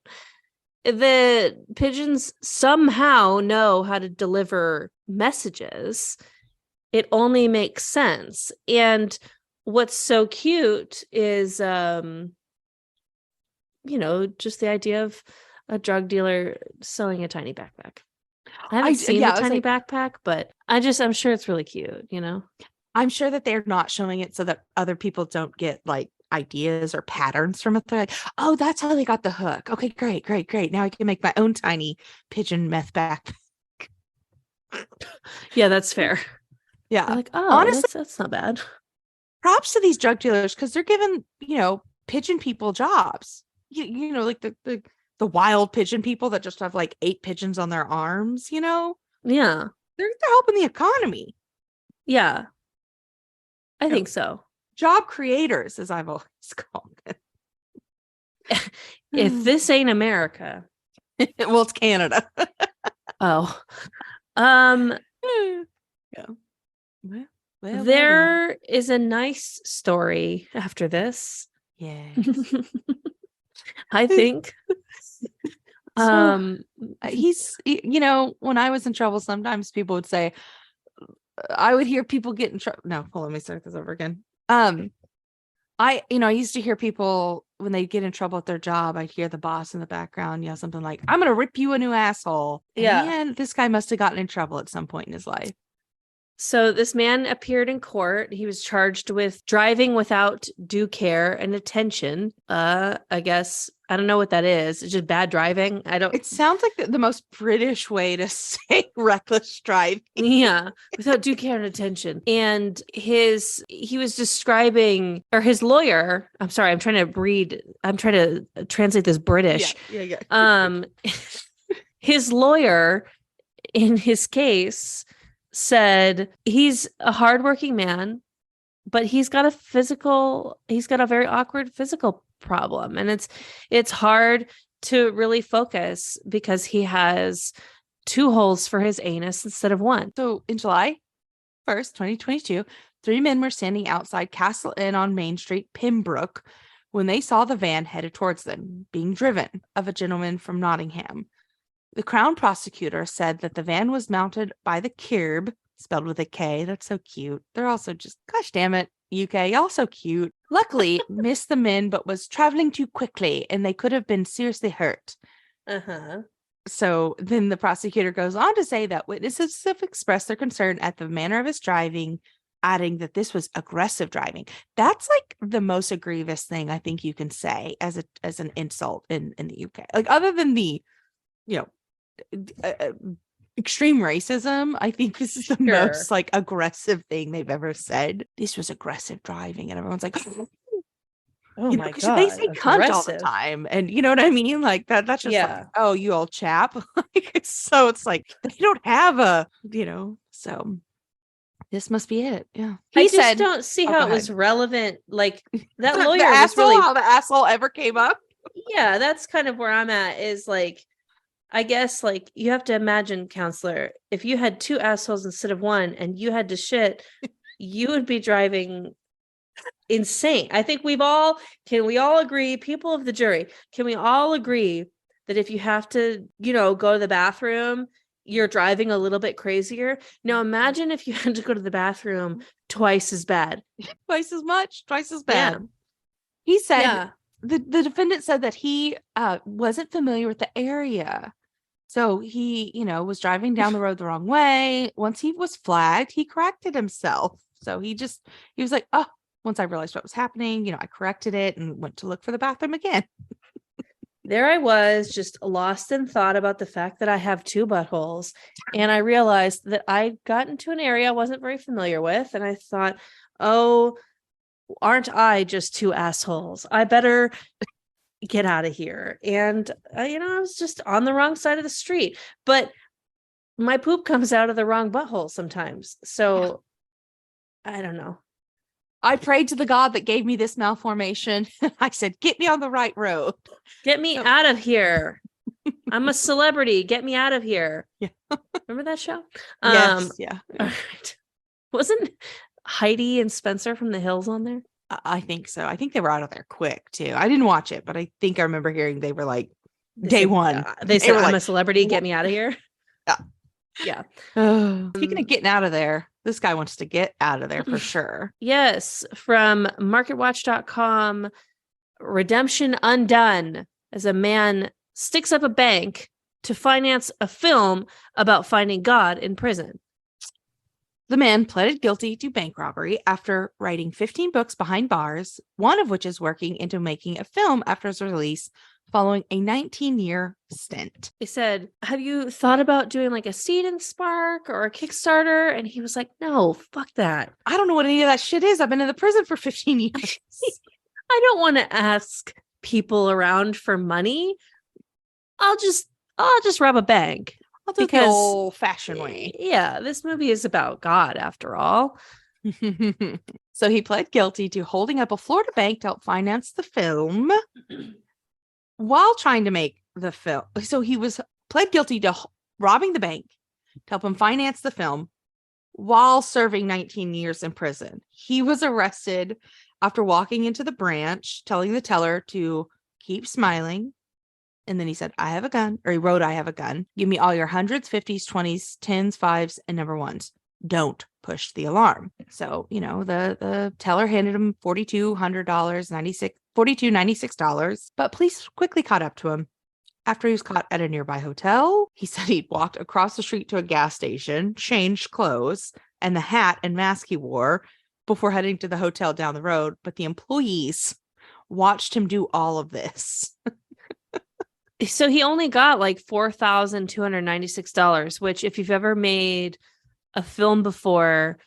The pigeons somehow know how to deliver messages. It only makes sense. And what's so cute is, just the idea of a drug dealer selling a tiny backpack. I haven't seen the tiny backpack, but I'm sure it's really cute, I'm sure that they're not showing it so that other people don't get like ideas or patterns from it. They're like, oh, that's how they got the hook. Okay, great. Now I can make my own tiny pigeon meth backpack. Yeah, that's fair. Yeah. I'm like, oh, honestly, that's not bad. Props to these drug dealers because they're giving, pigeon people jobs. Like the wild pigeon people that just have like 8 pigeons on their arms, Yeah. They're helping the economy. Yeah. I think so. Job creators, as I've always called it. If this ain't America. Well, it's Canada. Oh. Yeah. Well, there is a nice story after this. Yeah. I think. He's, when I was in trouble, sometimes people would say, I would hear people get in trouble. No, hold on, let me start this over again. I used to hear people when they get in trouble at their job, I'd hear the boss in the background, something like, I'm going to rip you a new asshole. Yeah. And this guy must have gotten in trouble at some point in his life. So this man appeared in court. He was charged with driving without due care and attention. I guess, I don't know what that is. It's just bad driving. It sounds like the most British way to say reckless driving. Yeah, without due care and attention. And he was describing, or his lawyer, I'm sorry, I'm trying to translate this British. Yeah. His lawyer in his case said he's a hardworking man, but he's got a very awkward physical problem. And it's hard to really focus because he has 2 holes for his anus instead of 1. So in July 1st, 2022, 3 men were standing outside Castle Inn on Main Street, Pembroke, when they saw the van headed towards them, being driven of a gentleman from Nottingham. The Crown prosecutor said that the van was mounted by the Kerb, spelled with a K. That's so cute. They're also just, gosh damn it, UK, y'all so cute. Luckily, missed the men, but was traveling too quickly, and they could have been seriously hurt. Uh-huh. So then the prosecutor goes on to say that witnesses have expressed their concern at the manner of his driving, adding that this was aggressive driving. That's like the most egregious thing I think you can say as an insult in the UK. Like, other than the, extreme racism, I think this is the most like aggressive thing they've ever said. This was aggressive driving, and everyone's like, oh my god, they say cunt all the time, and you know what I mean, like that's just like, oh, you old chap. Like, so it's like they don't have a, so this must be it. Yeah, I just don't see how it was relevant. Like, that lawyer was really how the asshole ever came up. Yeah, that's kind of where I'm at, is like, I guess, like, you have to imagine, counselor, if you had 2 assholes instead of 1 and you had to shit, you would be driving insane. I think can we all agree, people of the jury, can we all agree that if you have to, go to the bathroom, you're driving a little bit crazier? Now imagine if you had to go to the bathroom twice as bad. Twice as much, twice as bad. Yeah. He said, the defendant said that he wasn't familiar with the area. So he, was driving down the road the wrong way. Once he was flagged, he corrected himself. So he was like, oh, once I realized what was happening, I corrected it and went to look for the bathroom again. there I was, just lost in thought about the fact that I have two buttholes. And I realized that I got into an area I wasn't very familiar with. And I thought, oh, aren't I just two assholes? I better get out of here. And, I was just on the wrong side of the street. But my poop comes out of the wrong butthole sometimes. So I don't know. I prayed to the God that gave me this malformation. I said, get me on the right road. Get me out of here. I'm a celebrity. Get me out of here. Yeah. Remember that show? Yes. Yeah. All right. Wasn't Heidi and Spencer from the Hills on there? I think so. I think they were out of there quick too. I didn't watch it, but I think I remember hearing they were like day one. They said, I'm like, a celebrity. Get me out of here. Yeah. Yeah. Speaking of getting out of there, this guy wants to get out of there for sure. Yes. From marketwatch.com, Redemption Undone, as a man sticks up a bank to finance a film about finding God in prison. The man pleaded guilty to bank robbery after writing 15 books behind bars, one of which is working into making a film after his release following a 19-year stint. They said, have you thought about doing like a Seed and Spark or a Kickstarter? And he was like, no, fuck that. I don't know what any of that shit is. I've been in the prison for 15 years. I don't want to ask people around for money. I'll just rob a bank. I'll do it the old-fashioned way. Yeah, this movie is about God after all. So he pled guilty to holding up a Florida bank to help finance the film while trying to make the film. So he was pled guilty to robbing the bank to help him finance the film while serving 19 years in prison. He was arrested after walking into the branch, telling the teller to keep smiling. And then he said, I have a gun, or he wrote, I have a gun. Give me all your hundreds, 50s, 20s, 10s, 5s, and number 1s. Don't push the alarm. So, the teller handed him $4,200, $96, but police quickly caught up to him. After he was caught at a nearby hotel, he said he'd walked across the street to a gas station, changed clothes, and the hat and mask he wore before heading to the hotel down the road. But the employees watched him do all of this. So he only got like $4,296, which if you've ever made a film before,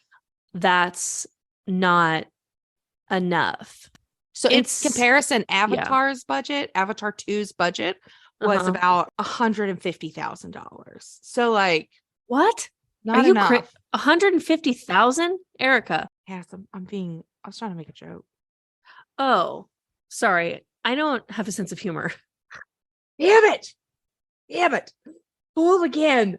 that's not enough. So in comparison, Avatar 2's budget was about $150,000. So like, what? Not enough. 150,000, Erica? Yes, I was trying to make a joke. Oh, sorry. I don't have a sense of humor. Damn it. Fooled again.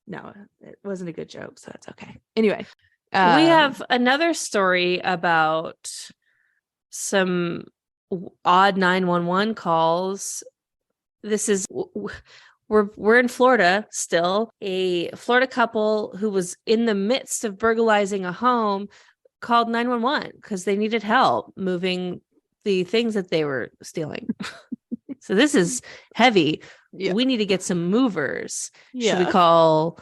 No, it wasn't a good joke, so that's okay. Anyway. We have another story about some odd 911 calls. This is, we're in Florida still. A Florida couple who was in the midst of burglarizing a home called 911 because they needed help moving the things that they were stealing. So this is heavy. Yeah. We need to get some movers. Yeah. Should we call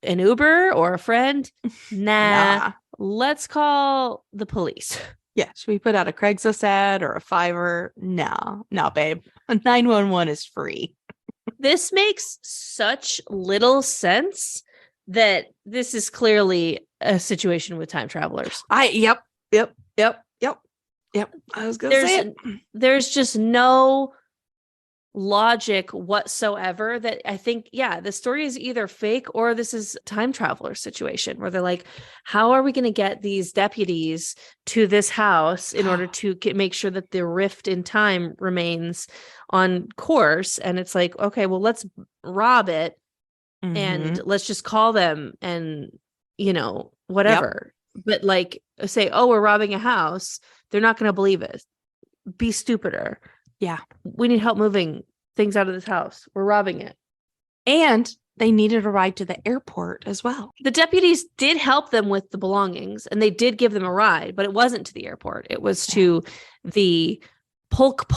an Uber or a friend? Nah. Let's call the police. Yeah. Should we put out a Craigslist ad or a Fiverr? No, babe. 911 is free. This makes such little sense that this is clearly a situation with time travelers. Yep. I was going to say it. There's just no logic whatsoever that I think, the story is either fake or this is a time traveler situation where they're like, how are we going to get these deputies to this house in order to make sure that the rift in time remains on course? And it's like, okay, well, let's rob it and let's just call them and, whatever. Yep. But like say, oh, we're robbing a house. They're not going to believe it. Be stupider. Yeah. We need help moving things out of this house. We're robbing it. And they needed a ride to the airport as well. The deputies did help them with the belongings and they did give them a ride, but it wasn't to the airport. It was to the Polk,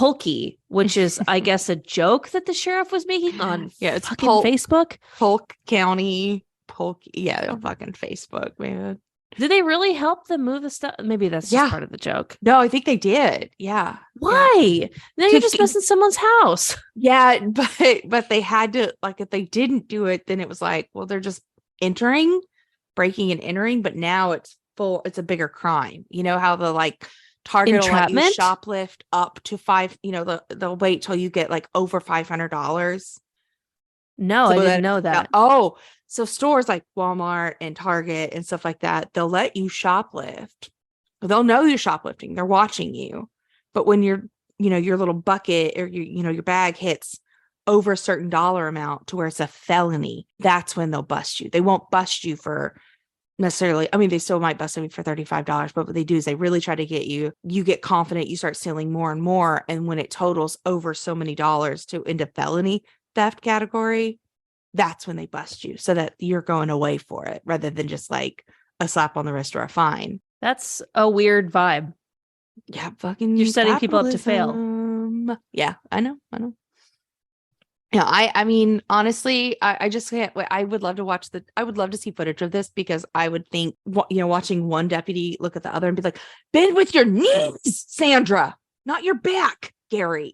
which is, I guess, a joke that the sheriff was making on it's fucking Facebook. Polk County, Polk. Yeah, on fucking Facebook, man. Did they really help them move the stuff? Maybe that's just part of the joke. No, I think they did. Yeah. Why? Now you're just messing someone's house. Yeah, but they had to, like, if they didn't do it, then it was like, well, they're just breaking and entering, but now it's a bigger crime. You know how the like Target will let you shoplift up to $5, you know, they'll wait till you get like over $500. No, I didn't know that. So stores like Walmart and Target and stuff like that, they'll let you shoplift. They'll know you're shoplifting. They're watching you. But when your little bucket or your bag hits over a certain dollar amount to where it's a felony, that's when they'll bust you. They won't bust you for necessarily, I mean, they still might bust you for $35, but what they do is they really try to get you get confident, you start stealing more and more. And when it totals over so many dollars to into felony theft category, that's when they bust you so that you're going away for it rather than just like a slap on the wrist or a fine. That's a weird vibe. Yeah, fucking you're setting people up to fail. Yeah, I know. Yeah, I mean, honestly, I just can't. I would love to see footage of this because I would think, watching one deputy look at the other and be like, bend with your knees, Sandra, not your back, Gary,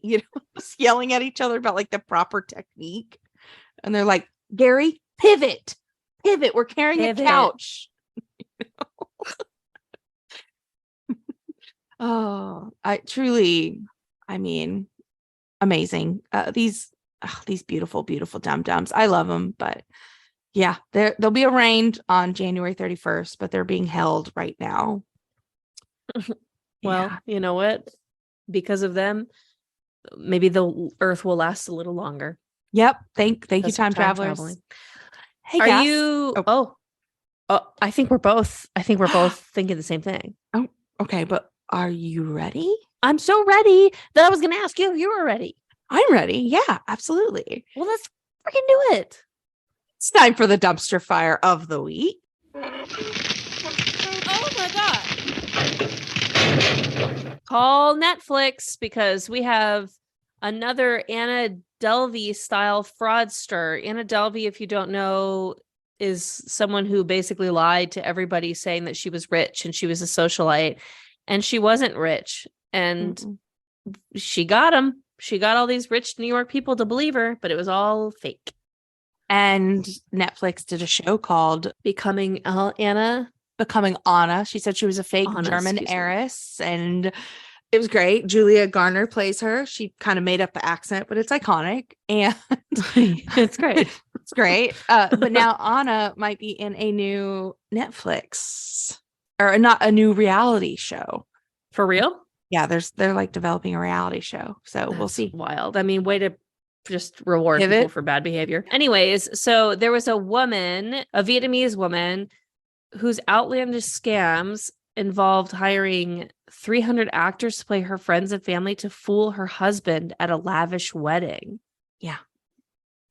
just yelling at each other about like the proper technique. And they're like, Gary, pivot. We're carrying a couch. Oh, I mean, amazing. These beautiful, beautiful dum-dums. I love them, but yeah, they'll be arraigned on January 31st, but they're being held right now. Well, you know what? Because of them, maybe the earth will last a little longer. Yep. Thank you, time travelers. Traveling. Hey, are guys. you? Oh, I think we're both thinking the same thing. Oh, okay. But are you ready? I'm so ready that I was going to ask you if you were ready. I'm ready. Yeah, absolutely. Well, let's freaking do it. It's time for the dumpster fire of the week. Oh my God. Call Netflix because we have another Anna Delvey style fraudster. Anna Delvey, if you don't know, is someone who basically lied to everybody saying that she was rich and she was a socialite, and she wasn't rich. And she got him. She got all these rich New York people to believe her, but it was all fake. And Netflix did a show called Becoming Anna. She said she was a fake German heiress, and it was great. Julia Garner plays her. She kind of made up the accent, but it's iconic. And it's great. It's great. But now Anna might be in a new Netflix, or not a new reality show. For real? Yeah, they're like developing a reality show. So we'll see. Wild. I mean, way to just reward people for bad behavior. Anyways, so there was a Vietnamese woman, whose outlandish scams involved hiring 300 actors to play her friends and family to fool her husband at a lavish wedding. Yeah.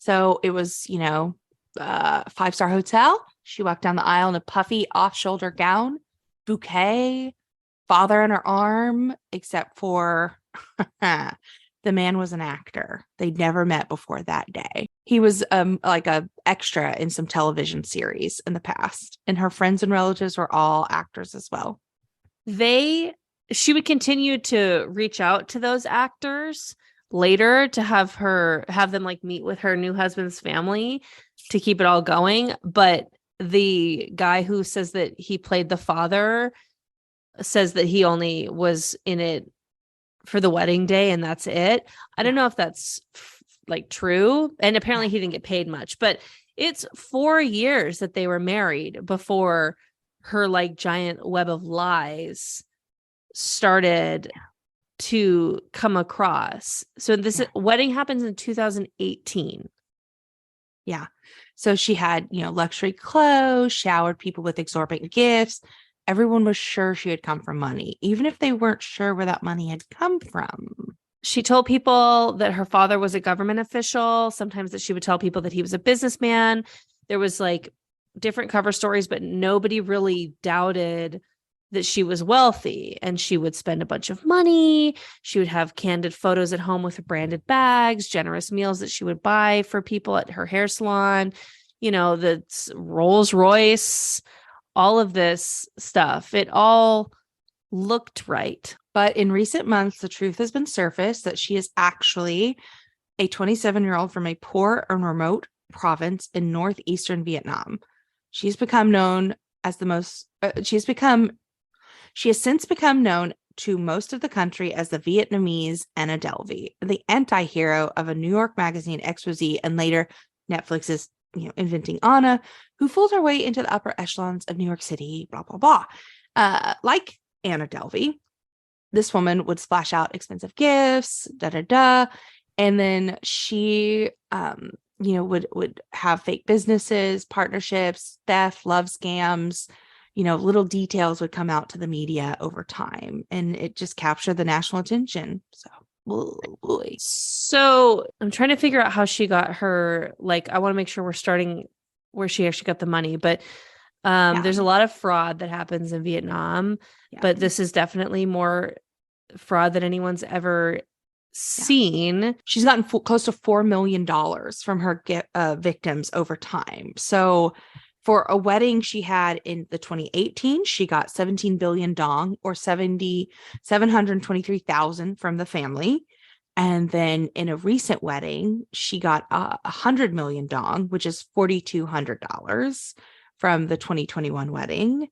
So it was, a 5-star hotel. She walked down the aisle in a puffy off-shoulder gown, bouquet, father in her arm, except for the man was an actor. They'd never met before that day. He was like a extra in some television series in the past, and her friends and relatives were all actors as well. She would continue to reach out to those actors later to have them like meet with her new husband's family to keep it all going. But the guy who says that he played the father says that he only was in it for the wedding day and that's it. I don't know if that's like true. And apparently he didn't get paid much, but it's 4 years that they were married before her like giant web of lies started to come across. So this wedding happens in 2018. Yeah. So she had, luxury clothes, showered people with exorbitant gifts. Everyone was sure she had come from money, even if they weren't sure where that money had come from. She told people that her father was a government official. Sometimes that she would tell people that he was a businessman. There was like different cover stories, but nobody really doubted that she was wealthy, and she would spend a bunch of money. She would have candid photos at home with branded bags, generous meals that she would buy for people at her hair salon, the Rolls Royce, all of this stuff. It all looked right. But in recent months, the truth has been surfaced that she is actually a 27-year-old from a poor and remote province in northeastern Vietnam. She's become known as the most, she has since become known to most of the country as the Vietnamese Anna Delvey, the anti-hero of a New York magazine expose and later Netflix's Inventing Anna, who fooled her way into the upper echelons of New York City, blah, blah, blah. Like Anna Delvey, this woman would splash out expensive gifts, and then she, would have fake businesses, partnerships, theft, love scams. Little details would come out to the media over time, and it just captured the national attention. So I'm trying to figure out how she got her, I want to make sure we're starting where she actually got the money, but there's a lot of fraud that happens in Vietnam, but this is definitely more fraud than anyone's ever seen. She's gotten close to $4 million from her victims over time. So for a wedding she had in the 2018, she got 17 billion dong, or 723,000 from the family. And then in a recent wedding, she got 100 million dong, which is $4,200 from the 2021 wedding.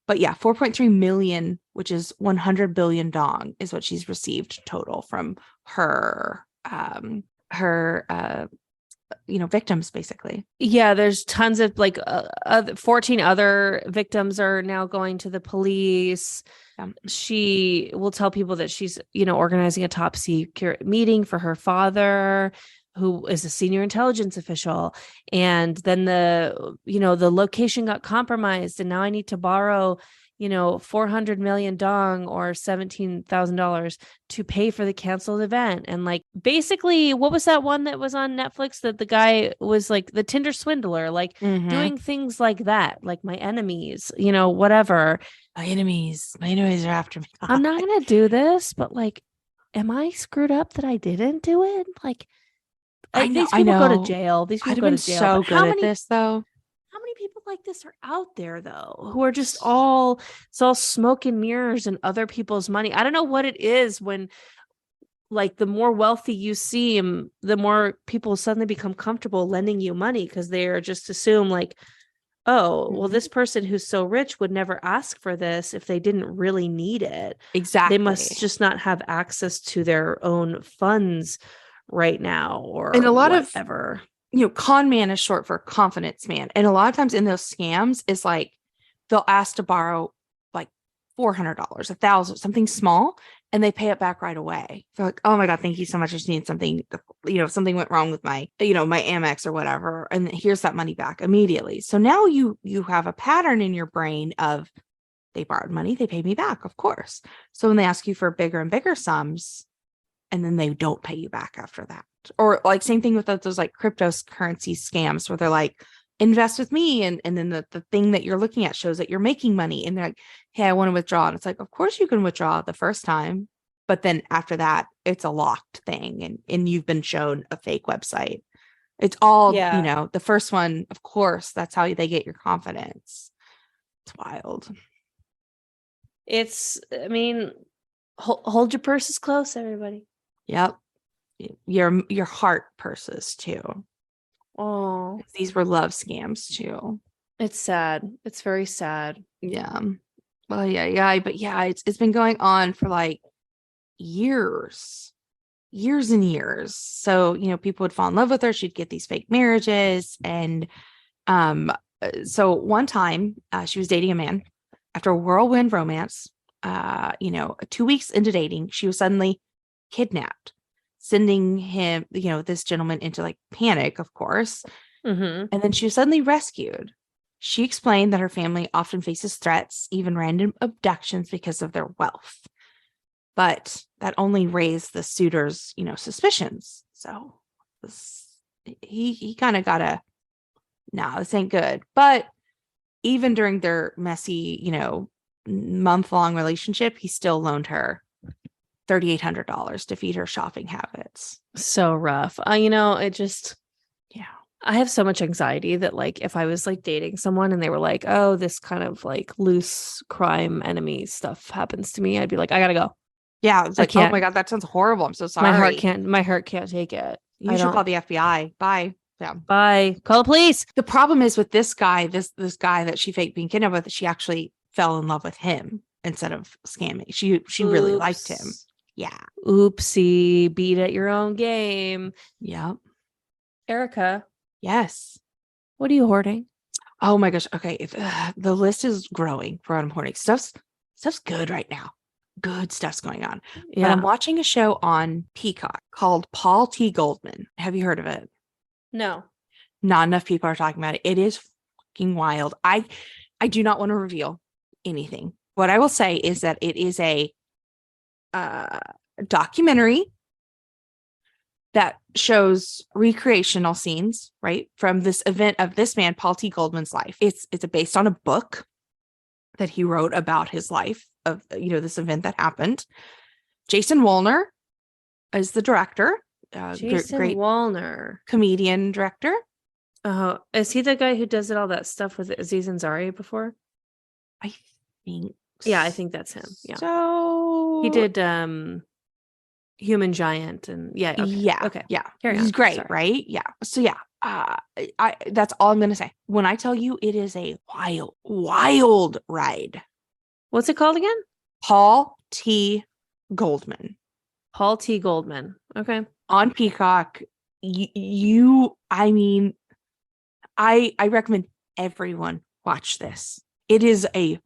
But 4.3 million, which is 100 billion dong, is what she's received total from her victims, basically. There's tons of 14 other victims are now going to the police. She will tell people that she's organizing a top secret meeting for her father, who is a senior intelligence official, and then the location got compromised, and now I need to borrow 400 million dong, or $17,000, to pay for the canceled event. And basically, what was that one that was on Netflix that the guy was the Tinder swindler, doing things like that, my enemies, whatever. My enemies are after me. I'm not going to do this, but am I screwed up that I didn't do it? These people go to jail. These people go to jail. So good at this, though. How many people like this are out there, though, who are just it's all smoke and mirrors and other people's money? I don't know what it is when, the more wealthy you seem, the more people suddenly become comfortable lending you money, because they are just assume well, this person who's so rich would never ask for this if they didn't really need it. Exactly. They must just not have access to their own funds right now, or and a lot whatever. Con man is short for confidence man. And a lot of times in those scams is they'll ask to borrow $400, $1,000, something small, and they pay it back right away. They're like, oh my God, thank you so much. I just need something, something went wrong with my, my Amex or whatever. And here's that money back immediately. So now you have a pattern in your brain of, they borrowed money, they pay me back, of course. So when they ask you for bigger and bigger sums, and then they don't pay you back after that. Or same thing with those cryptocurrency scams where they're invest with me. And then the thing that you're looking at shows that you're making money. And they're like, hey, I want to withdraw. And it's of course you can withdraw the first time. But then after that, it's a locked thing. And you've been shown a fake website. It's all, the first one, of course, that's how they get your confidence. It's wild. Hold your purses close, everybody. Yep. Your heart purses too. Oh, these were love scams too. It's sad. It's very sad. Yeah. Well, but it's been going on for years and years. So, people would fall in love with her. She'd get these fake marriages. And so one time she was dating a man. After a whirlwind romance, 2 weeks into dating, she was suddenly kidnapped, sending him, this gentleman into panic, of course. Mm-hmm. And then she was suddenly rescued. She explained that her family often faces threats, even random abductions, because of their wealth. But that only raised the suitor's, suspicions. So he kind of got this ain't good. But even during their messy, month-long relationship, he still loaned her $3,800 to feed her shopping habits. So rough. It just, I have so much anxiety that like if I was like dating someone and they were like, oh, this kind of like loose crime enemy stuff happens to me, I'd be like, I gotta go. Yeah, it's I like, oh my can't. God, that sounds horrible. I'm so sorry. My heart can't take it. You should call the FBI. Bye. Yeah. Bye. Call the police. The problem is with this guy, this guy that she faked being kidnapped with, she actually fell in love with him instead of scamming. She really liked him. Yeah. Oopsie. Beat at your own game. Yep. Erica. Yes. What are you hoarding? Oh my gosh. Okay. The list is growing for what I'm hoarding. Stuff's good right now. Good stuff's going on. Yeah. But I'm watching a show on Peacock called Paul T. Goldman. Have you heard of it? No. Not enough people are talking about it. It is fucking wild. I do not want to reveal anything. What I will say is that it is a documentary that shows recreational scenes, right, from this event of this man, Paul T. Goldman's life. It's based on a book that he wrote about his life of, this event that happened. Jason Woliner is the director. Jason great Woliner, comedian director. Oh, is he the guy who does all that stuff with Aziz Ansari before? I think. Yeah, I think that's him. Yeah. So he did Human Giant and yeah. Okay. Yeah. Carry He's on. great, Sorry. right? Yeah. So yeah. I that's all I'm gonna say. When I tell you it is a wild ride. What's it called again? Paul T. Goldman. Paul T. Goldman. Okay. On Peacock. I recommend everyone watch this. It is a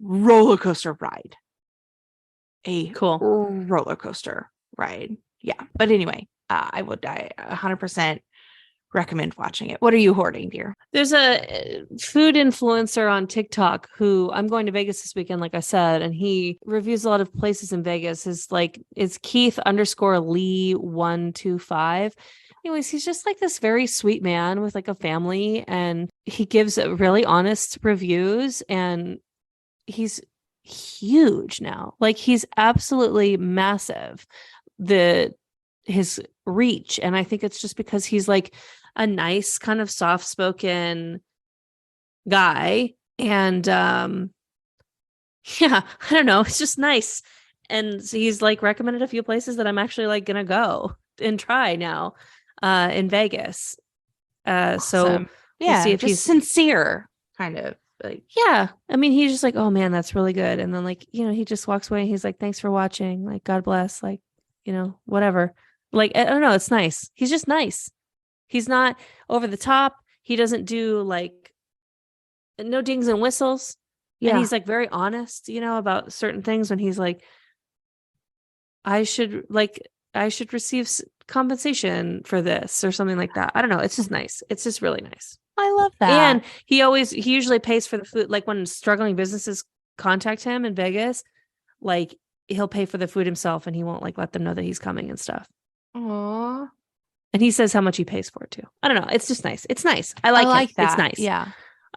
roller coaster ride. A cool roller coaster ride. Yeah. But anyway, I 100% recommend watching it. What are you hoarding, dear? There's a food influencer on TikTok who I'm going to Vegas this weekend, like I said, and he reviews a lot of places in Vegas. It's Keith_Lee125. Anyways, he's just like this very sweet man with like a family, and he gives really honest reviews, and he's huge now. Like he's absolutely massive. His reach, and I think it's just because he's like a nice kind of soft-spoken guy, and yeah, I don't know, it's just nice. And so he's like recommended a few places that I'm actually like gonna go and try now in Vegas. Awesome. So yeah, we'll see if he's sincere, kind of like, yeah. I mean, he's just like, oh man, that's really good. And then like, he just walks away and he's like, thanks for watching. Like, God bless. Like, whatever. Like, I don't know. It's nice. He's just nice. He's not over the top. He doesn't do like no dings and whistles. Yeah. And he's like very honest, about certain things when he's like, I should receive compensation for this or something like that. I don't know. It's just nice. It's just really nice. I love that. And he usually pays for the food. Like when struggling businesses contact him in Vegas, like he'll pay for the food himself and he won't like let them know that he's coming and stuff. Aww. And he says how much he pays for it too. I don't know. It's just nice. It's nice. I like that. It's nice. Yeah.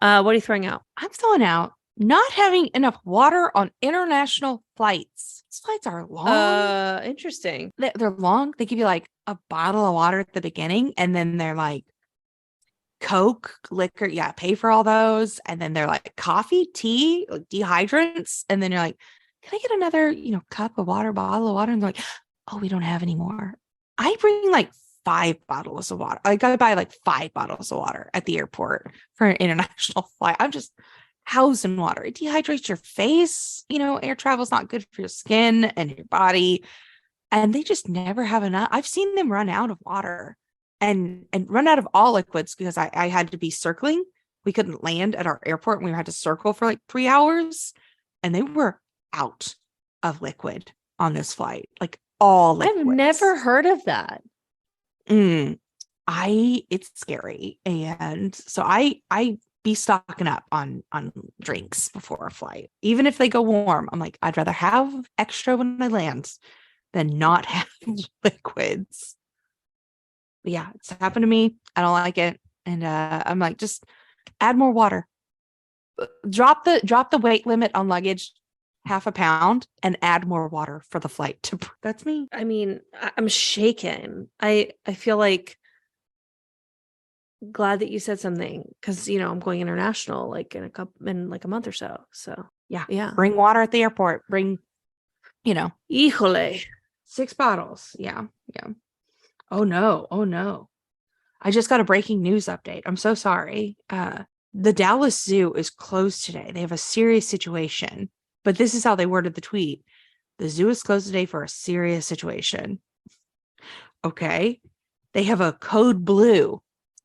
What are you throwing out? I'm throwing out not having enough water on international flights. These flights are long. Interesting. They're long. They give you like a bottle of water at the beginning, and then they're like Coke, liquor. Yeah, pay for all those. And then they're like coffee, tea, like dehydrants. And then you're like, can I get another, cup of water, bottle of water? And they're like, oh, we don't have any more. I bring like 5 bottles of water. I gotta buy like 5 bottles of water at the airport for an international flight. I'm just housed in water. It dehydrates your face. Air travel is not good for your skin and your body. And they just never have enough. I've seen them run out of water and run out of all liquids because I had to be circling. We couldn't land at our airport and we had to circle for like 3 hours. And they were out of liquid on this flight. Like all liquids. I've never heard of that. It's scary. And so I be stocking up on drinks before a flight. Even if they go warm, I'm like, I'd rather have extra when I land than not have liquids. But yeah, it's happened to me. I don't like it. And I'm like, just add more water. Drop the weight limit on luggage 0.5 pound and add more water for the flight. That's me. I mean, I'm shaken. I feel like glad that you said something because I'm going international like in a month or so. So yeah. Bring water at the airport. Bring, Híjole. 6 bottles. Yeah. Oh no. I just got a breaking news update. I'm so sorry. The Dallas Zoo is closed today. They have a serious situation, but this is how they worded the tweet. The zoo is closed today for a serious situation. Okay. They have a code blue.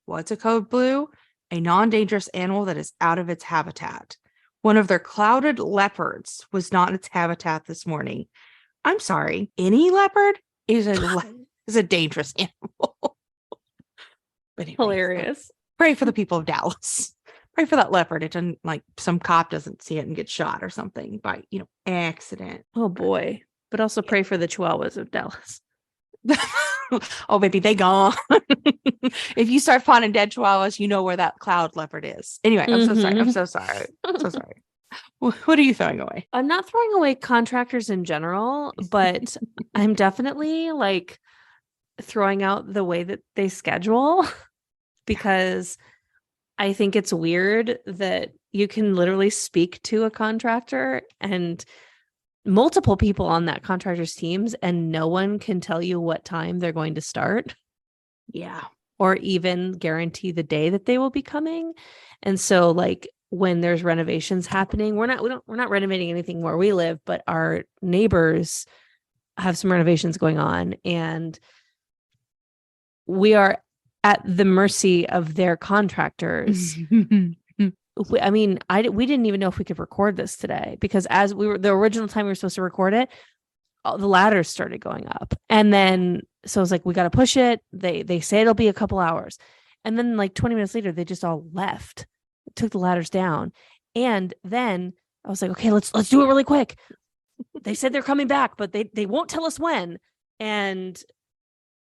What's a code blue? A non-dangerous animal that is out of its habitat. One of their clouded leopards was not in its habitat this morning. I'm sorry. Any leopard is a dangerous animal. But anyway, Hilarious. Pray for the people of Dallas. Pray for that leopard. It doesn't some cop doesn't see it and get shot or something by, accident. Oh boy. But also pray for the Chihuahuas of Dallas. Oh, baby, they gone. If you start finding dead chihuahuas, you know where that cloud leopard is. Anyway, I'm so sorry. I'm so sorry. I'm so sorry. What are you throwing away? I'm not throwing away contractors in general, but I'm definitely like throwing out the way that they schedule because I think it's weird that you can literally speak to a contractor and multiple people on that contractor's teams and no one can tell you what time they're going to start. Yeah. Or even guarantee the day that they will be coming. And so like when there's renovations happening, we're not renovating anything where we live, but our neighbors have some renovations going on and we are at the mercy of their contractors. I mean, we didn't even know if we could record this today because as the original time we were supposed to record it, the ladders started going up. And then, so I was like, we got to push it. They say it'll be a couple hours. And then like 20 minutes later, they just all left, took the ladders down. And then I was like, okay, let's do it really quick. They said they're coming back, but they won't tell us when. And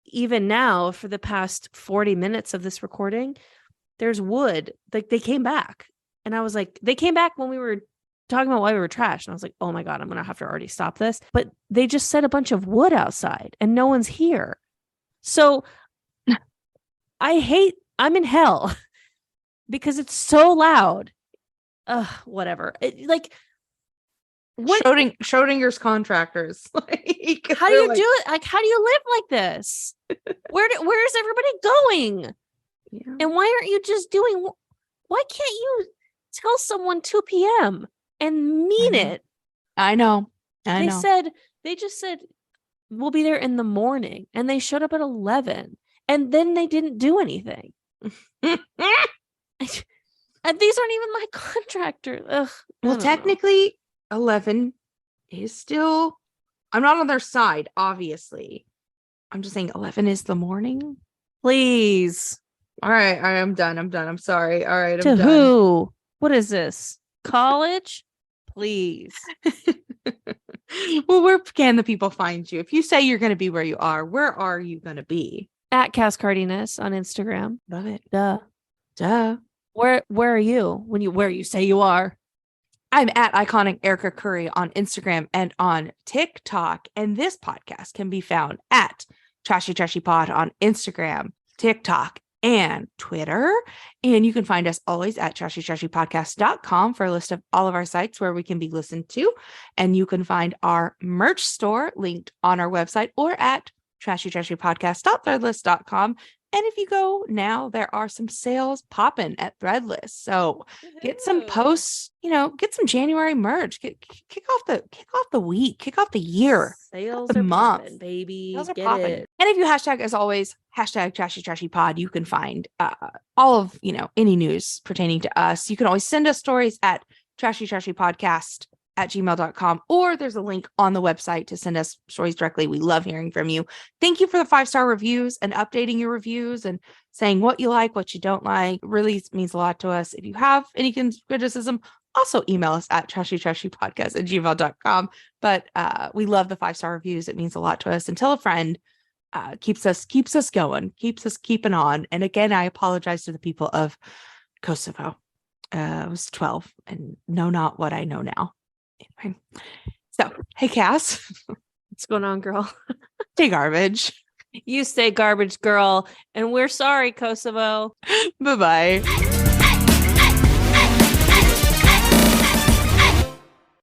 even now for the past 40 minutes of this recording, there's wood. Like they came back. And I was like, they came back when we were talking about why we were trash. And I was like, oh my God, I'm going to have to already stop this. But they just set a bunch of wood outside and no one's here. So I'm in hell because it's so loud. Whatever. Schrodinger's contractors. How do you do it? Like, how do you live like this? Where is everybody going? Yeah. And why aren't you just why can't you tell someone 2 p.m. and mean it? I know. They just said, we'll be there in the morning. And they showed up at 11. And then they didn't do anything. And these aren't even my contractors. Ugh, well, technically, 11 is still, I'm not on their side, obviously. I'm just saying 11 is the morning. Please. All right, I'm done. I'm sorry. All right, I'm done. Who? What is this? College? Please. Well, where can the people find you? If you say you're going to be where you are, where are you going to be? At Cascardiness on Instagram. Love it. Duh. Where are you where you say you are? I'm at Iconic Erica Curry on Instagram and on TikTok. And this podcast can be found at Trashy Trashy Pod on Instagram, TikTok, and Twitter. And you can find us always at trashytrashypodcast.com for a list of all of our sites where we can be listened to. And you can find our merch store linked on our website or at trashytrashypodcast.threadless.com. And if you go now, there are some sales popping at Threadless. So get some posts, get some January merch. Kick off the week, kick off the year. Sales the are month. popping, baby. Sales are Get popping. it. And if you hashtag, as always, hashtag Trashy Trashy Pod, you can find all of any news pertaining to us. You can always send us stories at trashytrashypodcast@gmail.com, or there's a link on the website to send us stories directly. We love hearing from you. Thank you for the 5-star reviews and updating your reviews and saying what you like, what you don't like. It really means a lot to us. If you have any criticism, also email us at trashytrashypodcast@gmail.com. But we love the 5-star reviews. It means a lot to us. And tell a friend. Keeps us going, keeps us keeping on. And again, I apologize to the people of Kosovo. I was 12 and know not what I know now. Anyway, so hey, Cass. What's going on, girl? Take garbage. You stay garbage girl, and we're sorry, Kosovo. Bye-bye.